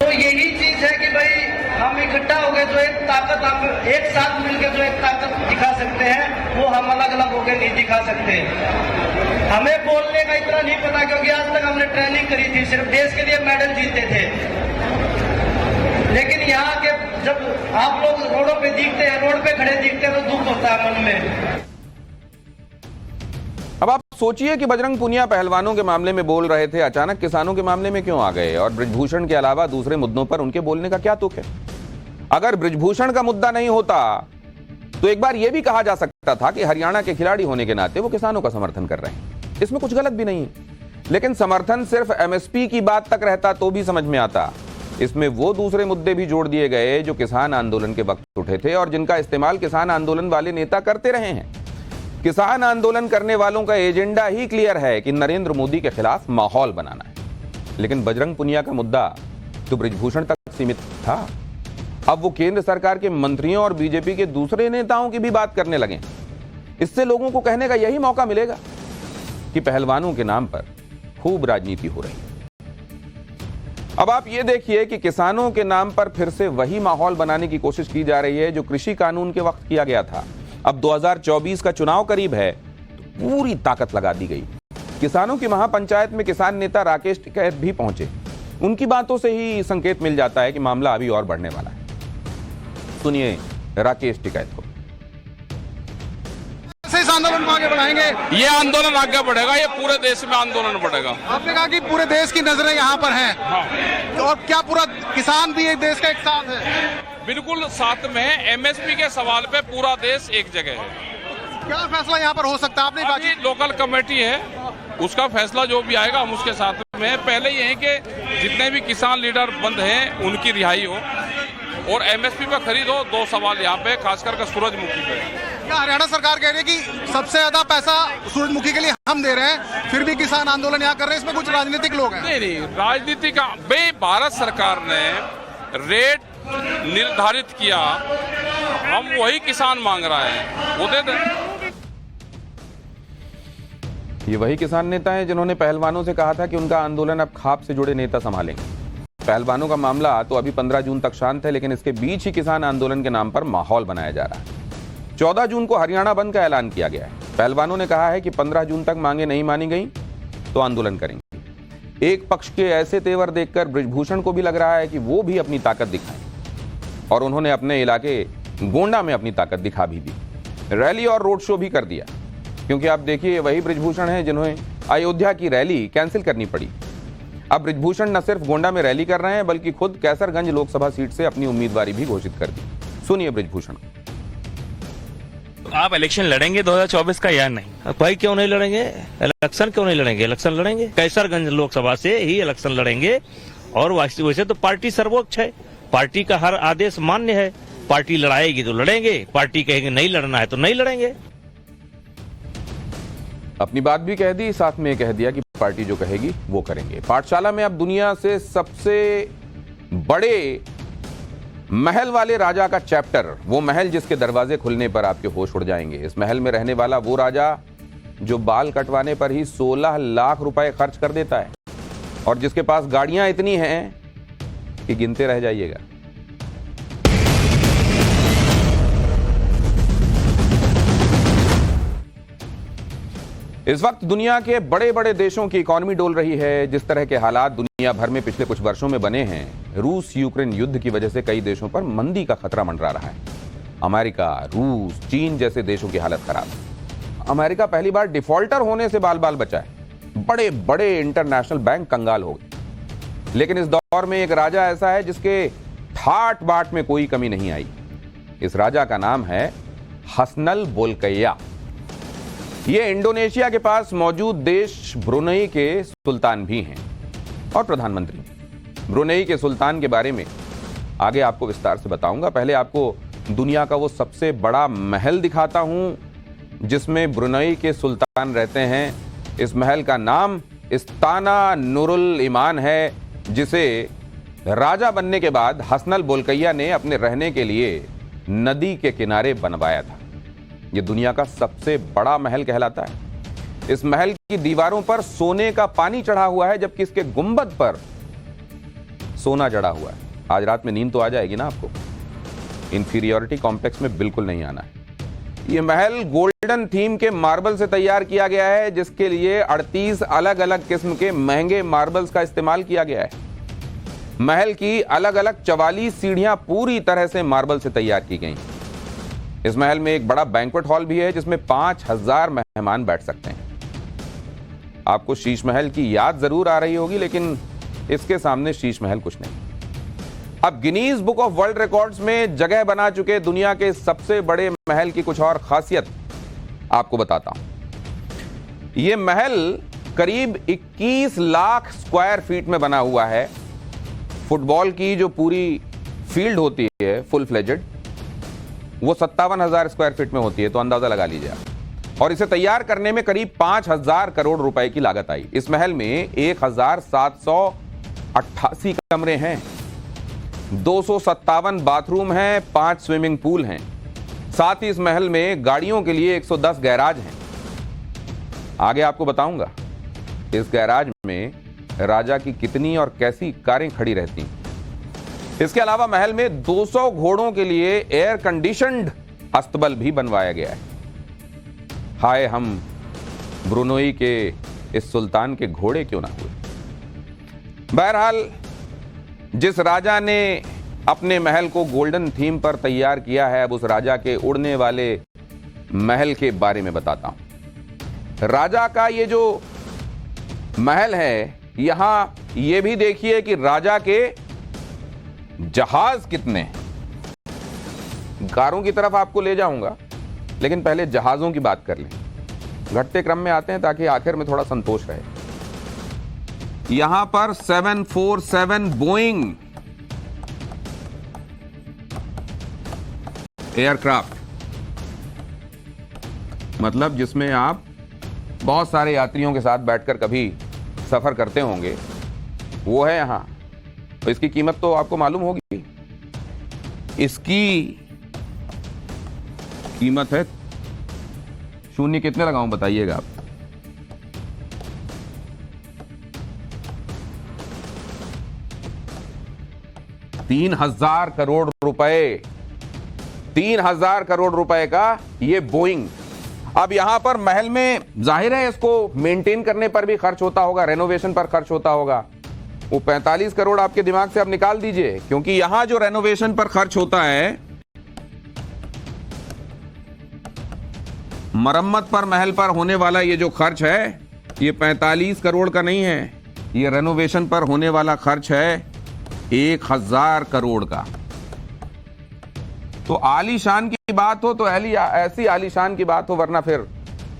Speaker 6: तो यही चीज है कि भाई हम इकट्ठा हो गए, जो एक ताकत हम एक साथ मिलकर जो एक ताकत दिखा सकते हैं, वो हम अलग अलग होकर नहीं दिखा सकते। हमें बोलने का इतना नहीं पता, क्योंकि आज तक हमने ट्रेनिंग करी थी, सिर्फ देश के लिए मेडल जीतते थे। लेकिन यहाँ के जब आप लोग रोडों पे दिखते हैं, रोड पे खड़े दिखते हैं, तो दुख होता है मन में।
Speaker 1: अब आप सोचिए कि बजरंग पूनिया पहलवानों के मामले में बोल रहे थे, अचानक किसानों के मामले में क्यों आ गए, और बृजभूषण के अलावा दूसरे मुद्दों पर उनके बोलने का क्या तुक है। अगर बृजभूषण का मुद्दा नहीं होता तो एक बार यह भी कहा जा सकता था कि हरियाणा के खिलाड़ी होने के नाते वो किसानों का समर्थन कर रहे हैं, इसमें कुछ गलत भी नहीं है। लेकिन समर्थन सिर्फ एमएसपी की बात तक रहता तो भी समझ में आता। इसमें वो दूसरे मुद्दे भी जोड़ दिए गए जो किसान आंदोलन के वक्त उठे थे और जिनका इस्तेमाल किसान आंदोलन वाले नेता करते रहे हैं। किसान आंदोलन करने वालों का एजेंडा ही क्लियर है कि नरेंद्र मोदी के खिलाफ माहौल बनाना है। लेकिन बजरंग पूनिया का मुद्दा तो बृजभूषण तक सीमित था। अब वो केंद्र सरकार के मंत्रियों और बीजेपी के दूसरे नेताओं की भी बात करने लगे। इससे लोगों को कहने का यही मौका मिलेगा कि पहलवानों के नाम पर खूब राजनीति हो रही है। अब आप ये देखिए कि किसानों के नाम पर फिर से वही माहौल बनाने की कोशिश की जा रही है जो कृषि कानून के वक्त किया गया था। अब 2024 का चुनाव करीब है तो पूरी ताकत लगा दी गई। किसानों की महापंचायत में किसान नेता राकेश टिकैत भी पहुंचे। उनकी बातों से ही संकेत मिल जाता है कि मामला अभी और बढ़ने वाला है। सुनिए राकेश टिकैत को।
Speaker 7: इस आंदोलन को आगे बढ़ाएंगे।
Speaker 8: ये आंदोलन आगे बढ़ेगा, ये पूरे देश में आंदोलन बढ़ेगा।
Speaker 7: आपने कहा कि पूरे देश की नजरें यहाँ पर हैं।
Speaker 8: हाँ।
Speaker 7: और क्या पूरा किसान भी एक देश का एक साथ है?
Speaker 8: बिल्कुल साथ में है। एमएसपी के सवाल पे पूरा देश एक जगह है।
Speaker 7: क्या फैसला यहाँ पर हो सकता है? आपने कहा
Speaker 8: अभी लोकल कमेटी है, उसका फैसला जो भी आएगा हम उसके साथ में। पहले ये है कि जितने भी किसान लीडर बंद हैं उनकी रिहाई हो और एमएसपी पर खरीद हो। दो सवाल यहाँ पे खासकर के सूरजमुखी पे।
Speaker 7: क्या हरियाणा सरकार कह रही है कि सबसे ज्यादा पैसा सूरजमुखी के लिए हम दे रहे हैं, फिर भी किसान आंदोलन यहाँ कर रहे हैं? इसमें कुछ राजनीतिक लोग हैं?
Speaker 8: नहीं, राजनीति का भारत सरकार ने रेट निर्धारित किया, हम वही किसान मांग रहा है, वो दे दें।
Speaker 1: ये वही किसान नेता हैं जिन्होंने पहलवानों से कहा था कि उनका आंदोलन अब खाप से जुड़े नेता संभालेंगे। पहलवानों का मामला तो अभी 15 जून तक शांत है, लेकिन इसके बीच ही किसान आंदोलन के नाम पर माहौल बनाया जा रहा है। 14 जून को हरियाणा बंद का ऐलान किया गया है। पहलवानों ने कहा है कि 15 जून तक मांगे नहीं मानी गई तो आंदोलन करेंगे। एक पक्ष के ऐसे तेवर देखकर बृजभूषण को भी लग रहा है कि वो भी अपनी ताकत दिखाएं और उन्होंने अपने इलाके गोंडा में अपनी ताकत दिखा भी दी, रैली और रोड शो भी कर दिया। क्योंकि आप देखिए वही बृजभूषण हैं जिन्हें अयोध्या की रैली कैंसिल करनी पड़ी। अब बृजभूषण न सिर्फ गोंडा में रैली कर रहे हैं बल्कि खुद कैसरगंज लोकसभा सीट से अपनी उम्मीदवारी भी घोषित कर दी। सुनिए बृजभूषण।
Speaker 9: आप इलेक्शन लड़ेंगे 2024 का या नहीं? भाई क्यों नहीं लड़ेंगे? इलेक्शन क्यों नहीं लड़ेंगे? इलेक्शन लड़ेंगे, कैसरगंज लोकसभा से ही इलेक्शन लड़ेंगे। और वैसे तो पार्टी सर्वोच्च है, पार्टी का हर आदेश मान्य है। पार्टी लड़ाएगी तो लड़ेंगे, पार्टी कहेगी नहीं लड़ना है तो नहीं लड़ेंगे।
Speaker 1: अपनी बात भी कह दी, साथ में कह दिया कि पार्टी जो कहेगी वो करेंगे। पाठशाला में अब दुनिया से सबसे बड़े महल वाले राजा का चैप्टर, वो महल जिसके दरवाजे खुलने पर आपके होश उड़ जाएंगे। इस महल में रहने वाला वो राजा जो बाल कटवाने पर ही 16 लाख रुपए खर्च कर देता है और जिसके पास गाड़ियां इतनी हैं कि गिनते रह जाइएगा। इस वक्त दुनिया के बड़े बड़े देशों की इकॉनमी डोल रही है। जिस तरह के हालात दुनिया भर में पिछले कुछ वर्षों में बने हैं, रूस यूक्रेन युद्ध की वजह से कई देशों पर मंदी का खतरा मंडरा रहा है। अमेरिका, रूस, चीन जैसे देशों की हालत खराब है। अमेरिका पहली बार डिफॉल्टर होने से बाल बाल बचा है। बड़े बड़े इंटरनेशनल बैंक कंगाल हो गए। लेकिन इस दौर में एक राजा ऐसा है जिसके ठाट बाट में कोई कमी नहीं आई। इस राजा का नाम है हसनल बोलकिया। ये इंडोनेशिया के पास मौजूद देश ब्रुनेई के सुल्तान भी हैं और प्रधानमंत्री। ब्रुनेई के सुल्तान के बारे में आगे आपको विस्तार से बताऊंगा। पहले आपको दुनिया का वो सबसे बड़ा महल दिखाता हूं जिसमें ब्रुनेई के सुल्तान रहते हैं। इस महल का नाम इस्ताना नूरुल ईमान है, जिसे राजा बनने के बाद हसनल बोलकिया ने अपने रहने के लिए नदी के किनारे बनवाया था। ये दुनिया का सबसे बड़ा महल कहलाता है। इस महल की दीवारों पर सोने का पानी चढ़ा हुआ है, जबकि इसके गुंबद पर सोना जड़ा हुआ है। आज रात में नींद तो आ जाएगी ना आपको। इंफीरियरिटी कॉम्प्लेक्स में बिल्कुल नहीं आना है। ये महल गोल्डन थीम के मार्बल से तैयार किया गया है, जिसके लिए 38 अलग अलग किस्म के महंगे मार्बल्स का इस्तेमाल किया गया है। महल की अलग अलग 44 सीढ़ियां पूरी तरह से मार्बल से तैयार की गई। इस महल में एक बड़ा बैंक्वेट हॉल भी है जिसमें 5000 मेहमान बैठ सकते हैं। आपको शीश महल की याद जरूर आ रही होगी, लेकिन इसके सामने शीश महल कुछ नहीं। अब Guinness book of world records में जगह बना चुके दुनिया के सबसे बड़े महल की कुछ और खासियत आपको बताता हूं। यह महल करीब 21 लाख स्क्वायर फीट में बना हुआ है। फुटबॉल की जो पूरी फील्ड होती है फुल फ्लेजेड, वो 57,000 स्क्वायर फीट में होती है, तो अंदाजा लगा लीजिए आप। और इसे तैयार करने में करीब 5,000 करोड़ रुपए की लागत आई। इस महल में 1,788 कमरे हैं, 257 बाथरूम हैं, 5 स्विमिंग पूल हैं। साथ ही इस महल में गाड़ियों के लिए 110 गैराज हैं। आगे आपको बताऊंगा इस गैराज में राजा की कितनी और कैसी कारें खड़ी रहती हैं। इसके अलावा महल में 200 घोड़ों के लिए एयर कंडीशनड अस्तबल भी बनवाया गया है। हाय, हम ब्रुनेई के इस सुल्तान के घोड़े क्यों ना हुए। बहरहाल, जिस राजा ने अपने महल को गोल्डन थीम पर तैयार किया है, अब उस राजा के उड़ने वाले महल के बारे में बताता हूं। राजा का ये जो महल है, यहां ये भी देखिए कि राजा के जहाज कितने हैं। कारों की तरफ आपको ले जाऊंगा, लेकिन पहले जहाजों की बात कर लें। घटते क्रम में आते हैं ताकि आखिर में थोड़ा संतोष रहे। यहां पर 747 बोइंग एयरक्राफ्ट, मतलब जिसमें आप बहुत सारे यात्रियों के साथ बैठकर कभी सफर करते होंगे, वो है यहां। तो इसकी कीमत तो आपको मालूम होगी। इसकी कीमत है, शून्य कितने लगाऊं बताइएगा आप। $3,000 करोड़ रुपए, 3,000 करोड़ रुपए का ये बोइंग। अब यहां पर महल में जाहिर है इसको मेंटेन करने पर भी खर्च होता होगा, रेनोवेशन पर खर्च होता होगा। वो 45 करोड़ आपके दिमाग से आप निकाल दीजिए, क्योंकि यहां जो रेनोवेशन पर खर्च होता है, मरम्मत पर, महल पर होने वाला ये जो खर्च है, ये 45 करोड़ का नहीं है, ये रेनोवेशन पर होने वाला खर्च है 1000 करोड़ का। तो आलीशान की बात हो तो ऐसी आलीशान की बात हो, वरना फिर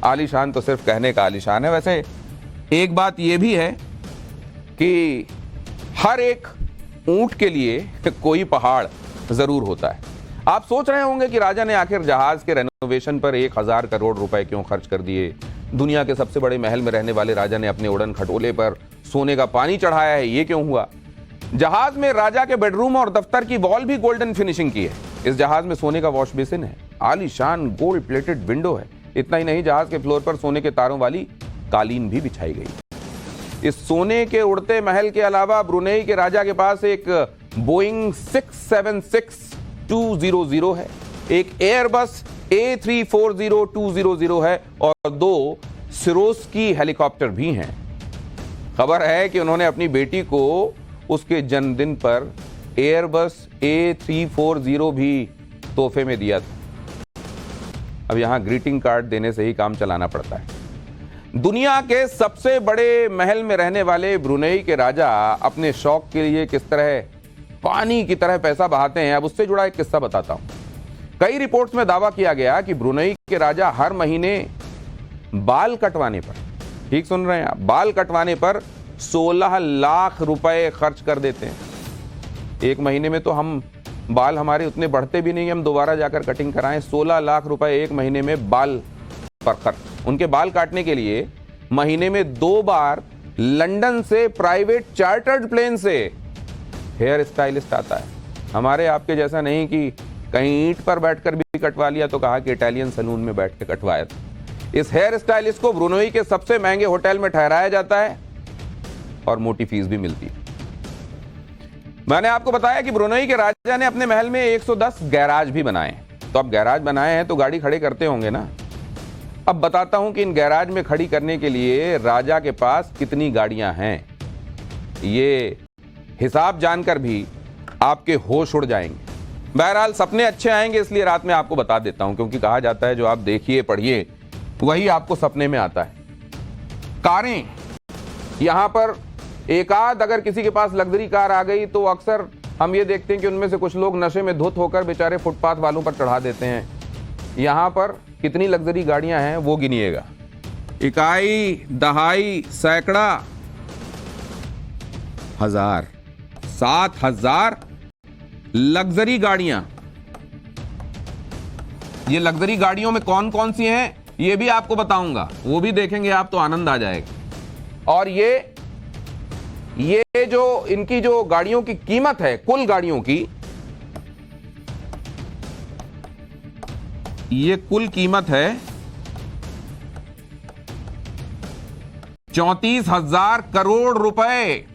Speaker 1: आलीशान तो सिर्फ कहने का आलीशान है। वैसे एक बात यह भी है कि हर एक ऊंट के लिए कोई पहाड़ जरूर होता है। आप सोच रहे होंगे कि राजा ने आखिर जहाज के रेनोवेशन पर 1000 करोड़ रुपए क्यों खर्च कर दिए? दुनिया के सबसे बड़े महल में रहने वाले राजा ने अपने उड़न खटोले पर सोने का पानी चढ़ाया है, ये क्यों हुआ? जहाज में राजा के बेडरूम और दफ्तर की वॉल भी गोल्डन फिनिशिंग की है। इस जहाज में सोने का वॉश बेसिन है, आलीशान गोल्ड प्लेटेड विंडो है। इतना ही नहीं, जहाज के फ्लोर पर सोने के तारों वाली कालीन भी बिछाई गई। इस सोने के उड़ते महल के अलावा ब्रुनेई के राजा के पास एक बोइंग 676-200 है, एक एयरबस A340-200 है और 2 सिरोस्की हेलीकॉप्टर भी हैं। खबर है कि उन्होंने अपनी बेटी को उसके जन्मदिन पर एयरबस A340 भी तोहफे में दिया था। अब यहां ग्रीटिंग कार्ड देने से ही काम चलाना पड़ता है। दुनिया के सबसे बड़े महल में रहने वाले ब्रुनेई के राजा अपने शौक के लिए किस तरह पानी की तरह पैसा बहाते हैं, अब उससे जुड़ा एक किस्सा बताता हूं। कई रिपोर्ट्स में दावा किया गया कि ब्रुनेई के राजा हर महीने बाल कटवाने पर, ठीक सुन रहे हैं आप, बाल कटवाने पर 16 लाख रुपए खर्च कर देते हैं। एक महीने में तो हम बाल हमारे उतने बढ़ते भी नहीं, हम दोबारा जाकर कटिंग कराएं। 16 लाख रुपए एक महीने में बाल पर खर्च। उनके बाल काटने के लिए महीने में 2 बार लंदन से प्राइवेट चार्टर्ड प्लेन से हेयर स्टाइलिस्ट आता है। हमारे आपके जैसा नहीं कि कहीं ईंट पर बैठकर भी कटवा लिया तो कहा कि इटालियन सैलून में बैठ के कटवाया था। इस हेयर स्टाइलिस्ट को ब्रुनेई के सबसे महंगे होटल में ठहराया जाता है और मोटी फीस भी मिलती है। मैंने आपको बताया कि ब्रुनेई के राजा ने अपने महल में 110 गैराज भी बनाए। तो अब गैराज बनाए हैं तो गाड़ी खड़े करते होंगे ना। अब बताता हूं कि इन गैराज में खड़ी करने के लिए राजा के पास कितनी गाड़ियां हैं। ये हिसाब जानकर भी आपके होश उड़ जाएंगे। बहरहाल सपने अच्छे आएंगे, इसलिए रात में आपको बता देता हूं, क्योंकि कहा जाता है जो आप देखिए पढ़िए वही आपको सपने में आता है। कारें, यहां पर एक आध अगर किसी के पास लग्जरी कार आ गई तो अक्सर हम ये देखते हैं कि उनमें से कुछ लोग नशे में धुत होकर बेचारे फुटपाथ वालों पर चढ़ा देते हैं। यहां पर कितनी लग्जरी गाड़ियां हैं वो गिनिएगा। इकाई, दहाई, सैकड़ा, हजार, 7000 लग्जरी गाड़ियां। ये लग्जरी गाड़ियों में कौन कौन सी हैं ये भी आपको बताऊंगा, वो भी देखेंगे आप तो आनंद आ जाएगा। और ये जो इनकी जो गाड़ियों की कीमत है, कुल गाड़ियों की, ये कुल कीमत है 34,000 करोड़ रुपए।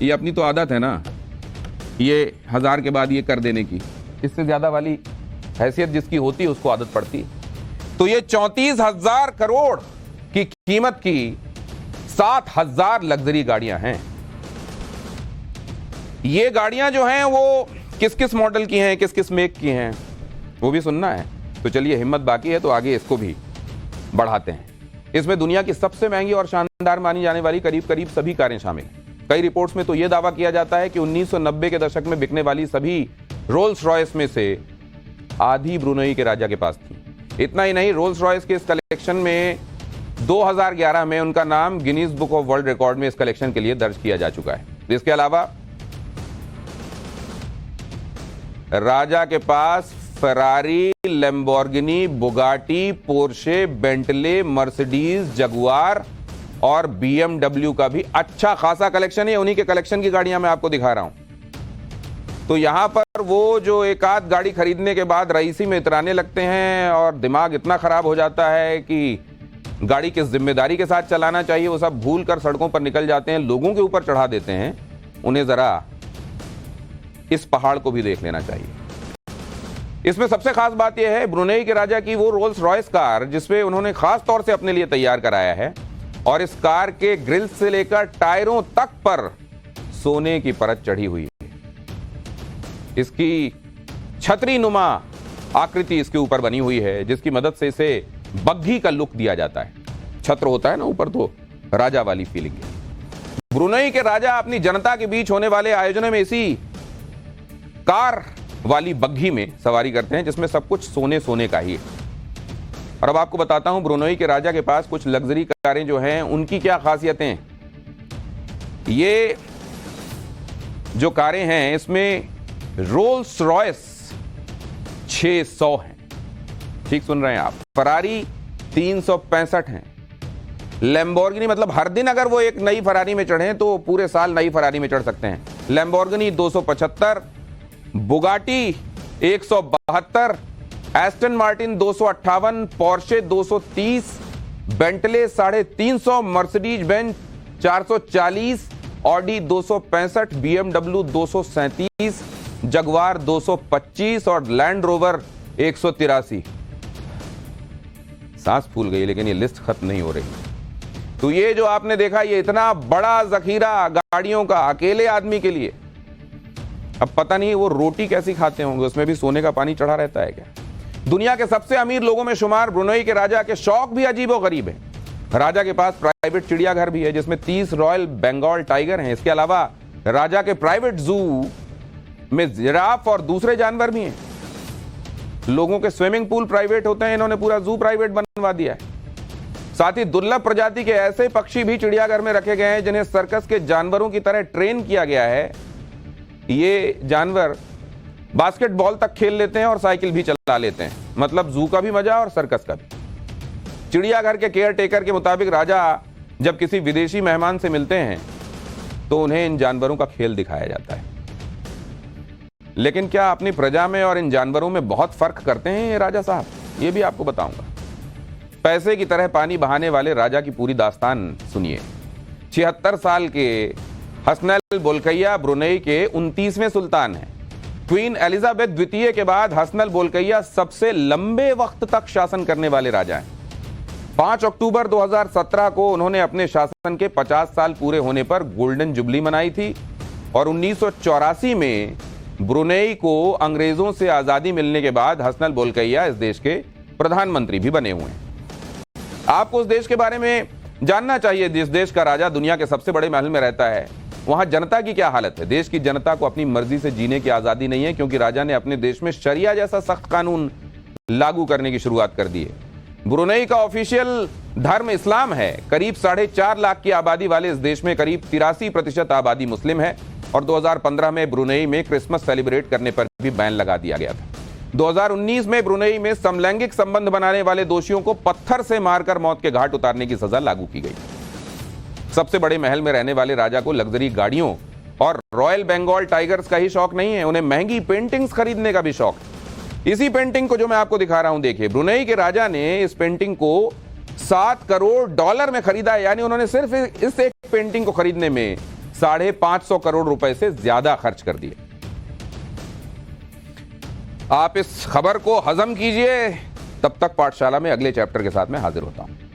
Speaker 1: ये अपनी तो आदत है ना, ये 1000 के बाद ये कर देने की, इससे ज्यादा वाली हैसियत जिसकी होती है उसको आदत पड़ती है। तो ये 34,000 करोड़ की कीमत की 7,000 लग्जरी गाड़ियां हैं। ये गाड़ियां जो हैं वो किस किस मॉडल की हैं, किस किस मेक की हैं, वो भी सुनना है। तो चलिए, हिम्मत बाकी है तो आगे इसको भी बढ़ाते हैं। इसमें दुनिया की सबसे महंगी और शानदार मानी जाने वाली करीब करीब सभी कारें शामिल। कई रिपोर्ट्स में तो यह दावा किया जाता है कि 1990 के दशक में बिकने वाली सभी रोल्स रॉयस में से आधी ब्रुनेई के राजा के पास थी। इतना ही नहीं, रोल्स रॉयस के इस कलेक्शन में 2011 में उनका नाम Guinness book of world record में इस कलेक्शन के लिए दर्ज किया जा चुका है। इसके अलावा राजा के पास Ferrari, Lamborghini, Bugatti, Porsche, Bentley, Mercedes, Jaguar और BMW का भी अच्छा खासा कलेक्शन है। उन्हीं के कलेक्शन की गाड़ियां मैं आपको दिखा रहा हूं। तो यहां पर वो जो एक आध गाड़ी खरीदने के बाद रईसी में इतराने लगते हैं और दिमाग इतना खराब हो जाता है कि गाड़ी किस जिम्मेदारी के साथ चलाना चाहिए वो सब भूल कर सड़कों पर निकल जाते हैं, लोगों के ऊपर चढ़ा देते हैं। उन्हें जरा इस पहाड़ को भी देख लेना चाहिए। इसमें सबसे खास बात यह है ब्रुनेई के राजा की वो रोल्स रॉयस कार जिसमें उन्होंने खास तौर से अपने लिए तैयार कराया है, और इस कार के ग्रिल से लेकर टायरों तक पर सोने की परत चढ़ी हुई है। इसकी छतरी नुमा आकृति इसके ऊपर बनी हुई है, जिसकी मदद से इसे बग्घी का लुक दिया जाता है। छत्र होता है ना ऊपर, तो राजा वाली फीलिंग है। ब्रुनेई के राजा अपनी जनता के बीच होने वाले आयोजनों में इसी कार वाली बग्घी में सवारी करते हैं, जिसमें सब कुछ सोने सोने का ही है। और अब आपको बताता हूं ब्रुनेई के राजा के पास कुछ लग्जरी कारें जो हैं उनकी क्या खासियतें। ये जो कारें हैं इसमें रोल्स रॉयस 600 हैं, ठीक सुन रहे हैं आप। फरारी 365 हैं। लैम्बोर्गिनी, मतलब हर दिन अगर वो एक नई फरारी में चढ़े तो पूरे साल नई फरारी में चढ़ सकते हैं। Lamborghini 275, Bugatti 172, Aston Martin 258, Porsche 230, Bentley 350, Mercedes Benz 440, Audi 265, BMW 237, जगवार 225 और लैंड रोवर 183। सांस फूल गई, लेकिन ये लिस्ट खत्म नहीं हो रही। तो ये जो आपने देखा, ये इतना बड़ा जखीरा गाड़ियों का अकेले आदमी के लिए, अब पता नहीं वो रोटी कैसी खाते होंगे, उसमें भी सोने का पानी चढ़ा रहता है क्या। दुनिया के सबसे अमीर लोगों में शुमार ब्रुनेई के राजा के शौक भी अजीबोगरीब है। राजा के पास प्राइवेट चिड़ियाघर भी है, जिसमें 30 रॉयल बंगाल टाइगर हैं। इसके अलावा राजा के प्राइवेट जू में जिराफ और दूसरे जानवर भी हैं। लोगों के स्विमिंग पूल प्राइवेट होते हैं, इन्होंने पूरा जू प्राइवेट बनवा दिया है। साथ ही दुर्लभ प्रजाति के ऐसे पक्षी भी चिड़ियाघर में रखे गए हैं जिन्हें सर्कस के जानवरों की तरह ट्रेन किया गया है। ये जानवर बास्केटबॉल तक खेल लेते हैं और साइकिल भी चला लेते हैं, मतलब जू का भी मजा और सर्कस का भी। चिड़ियाघर के केयर टेकर के मुताबिक राजा जब किसी विदेशी मेहमान से मिलते हैं तो उन्हें इन जानवरों का खेल दिखाया जाता है। लेकिन क्या अपनी प्रजा में और इन जानवरों में बहुत फर्क करते हैं ये राजा साहब, ये भी आपको बताऊंगा। पैसे की तरह पानी बहाने वाले राजा की पूरी दास्तान सुनिए। 76 साल के हसनल बोलकैया ब्रुनेई के 29वें सुल्तान हैं। क्वीन एलिजाबेथ द्वितीय के बाद हसनल बोलकैया सबसे लंबे वक्त तक शासन करने वाले राजा हैं। 5 अक्टूबर 2017 को उन्होंने अपने शासन के 50 साल पूरे होने पर गोल्डन जुबली मनाई थी और 1984 में ब्रुनेई को अंग्रेजों से आजादी मिलने के बाद हसनल बोलकैया इस देश के प्रधानमंत्री भी बने हुए हैं। आपको उस देश के बारे में जानना चाहिए जिस देश का राजा दुनिया के सबसे बड़े महल में रहता है। वहां जनता की क्या हालत है। देश की जनता को अपनी मर्जी से जीने की आजादी नहीं है, क्योंकि राजा ने अपने देश में शरिया जैसा सख्त कानून लागू करने की शुरुआत कर दी है। ब्रुनेई का ऑफिशियल धर्म इस्लाम है। करीब 4.5 लाख की आबादी वाले इस देश में करीब 83% आबादी मुस्लिम है और 2015 में ब्रुनेई में क्रिसमस सेलिब्रेट करने पर भी बैन लगा दिया गया था। 2019 में ब्रुनेई में समलैंगिक संबंध बनाने वाले दोषियों को पत्थर से मारकर मौत के घाट उतारने की सजा लागू की गई। सबसे बड़े महल में रहने वाले राजा को लग्जरी गाड़ियों और रॉयल बंगाल टाइगर्स का ही शौक नहीं है, उन्हें महंगी पेंटिंग्स खरीदने का भी शौक है। इसी पेंटिंग को जो मैं आपको दिखा रहा हूं, देखिए, ब्रुनेई के राजा ने इस पेंटिंग को $7 करोड़ में खरीदा है। यानी उन्होंने सिर्फ इस एक पेंटिंग को खरीदने में 550 करोड़ रुपए से ज्यादा खर्च कर दिए। आप इस खबर को हजम कीजिए, तब तक पाठशाला में अगले चैप्टर के साथ मैं हाजिर होता हूं।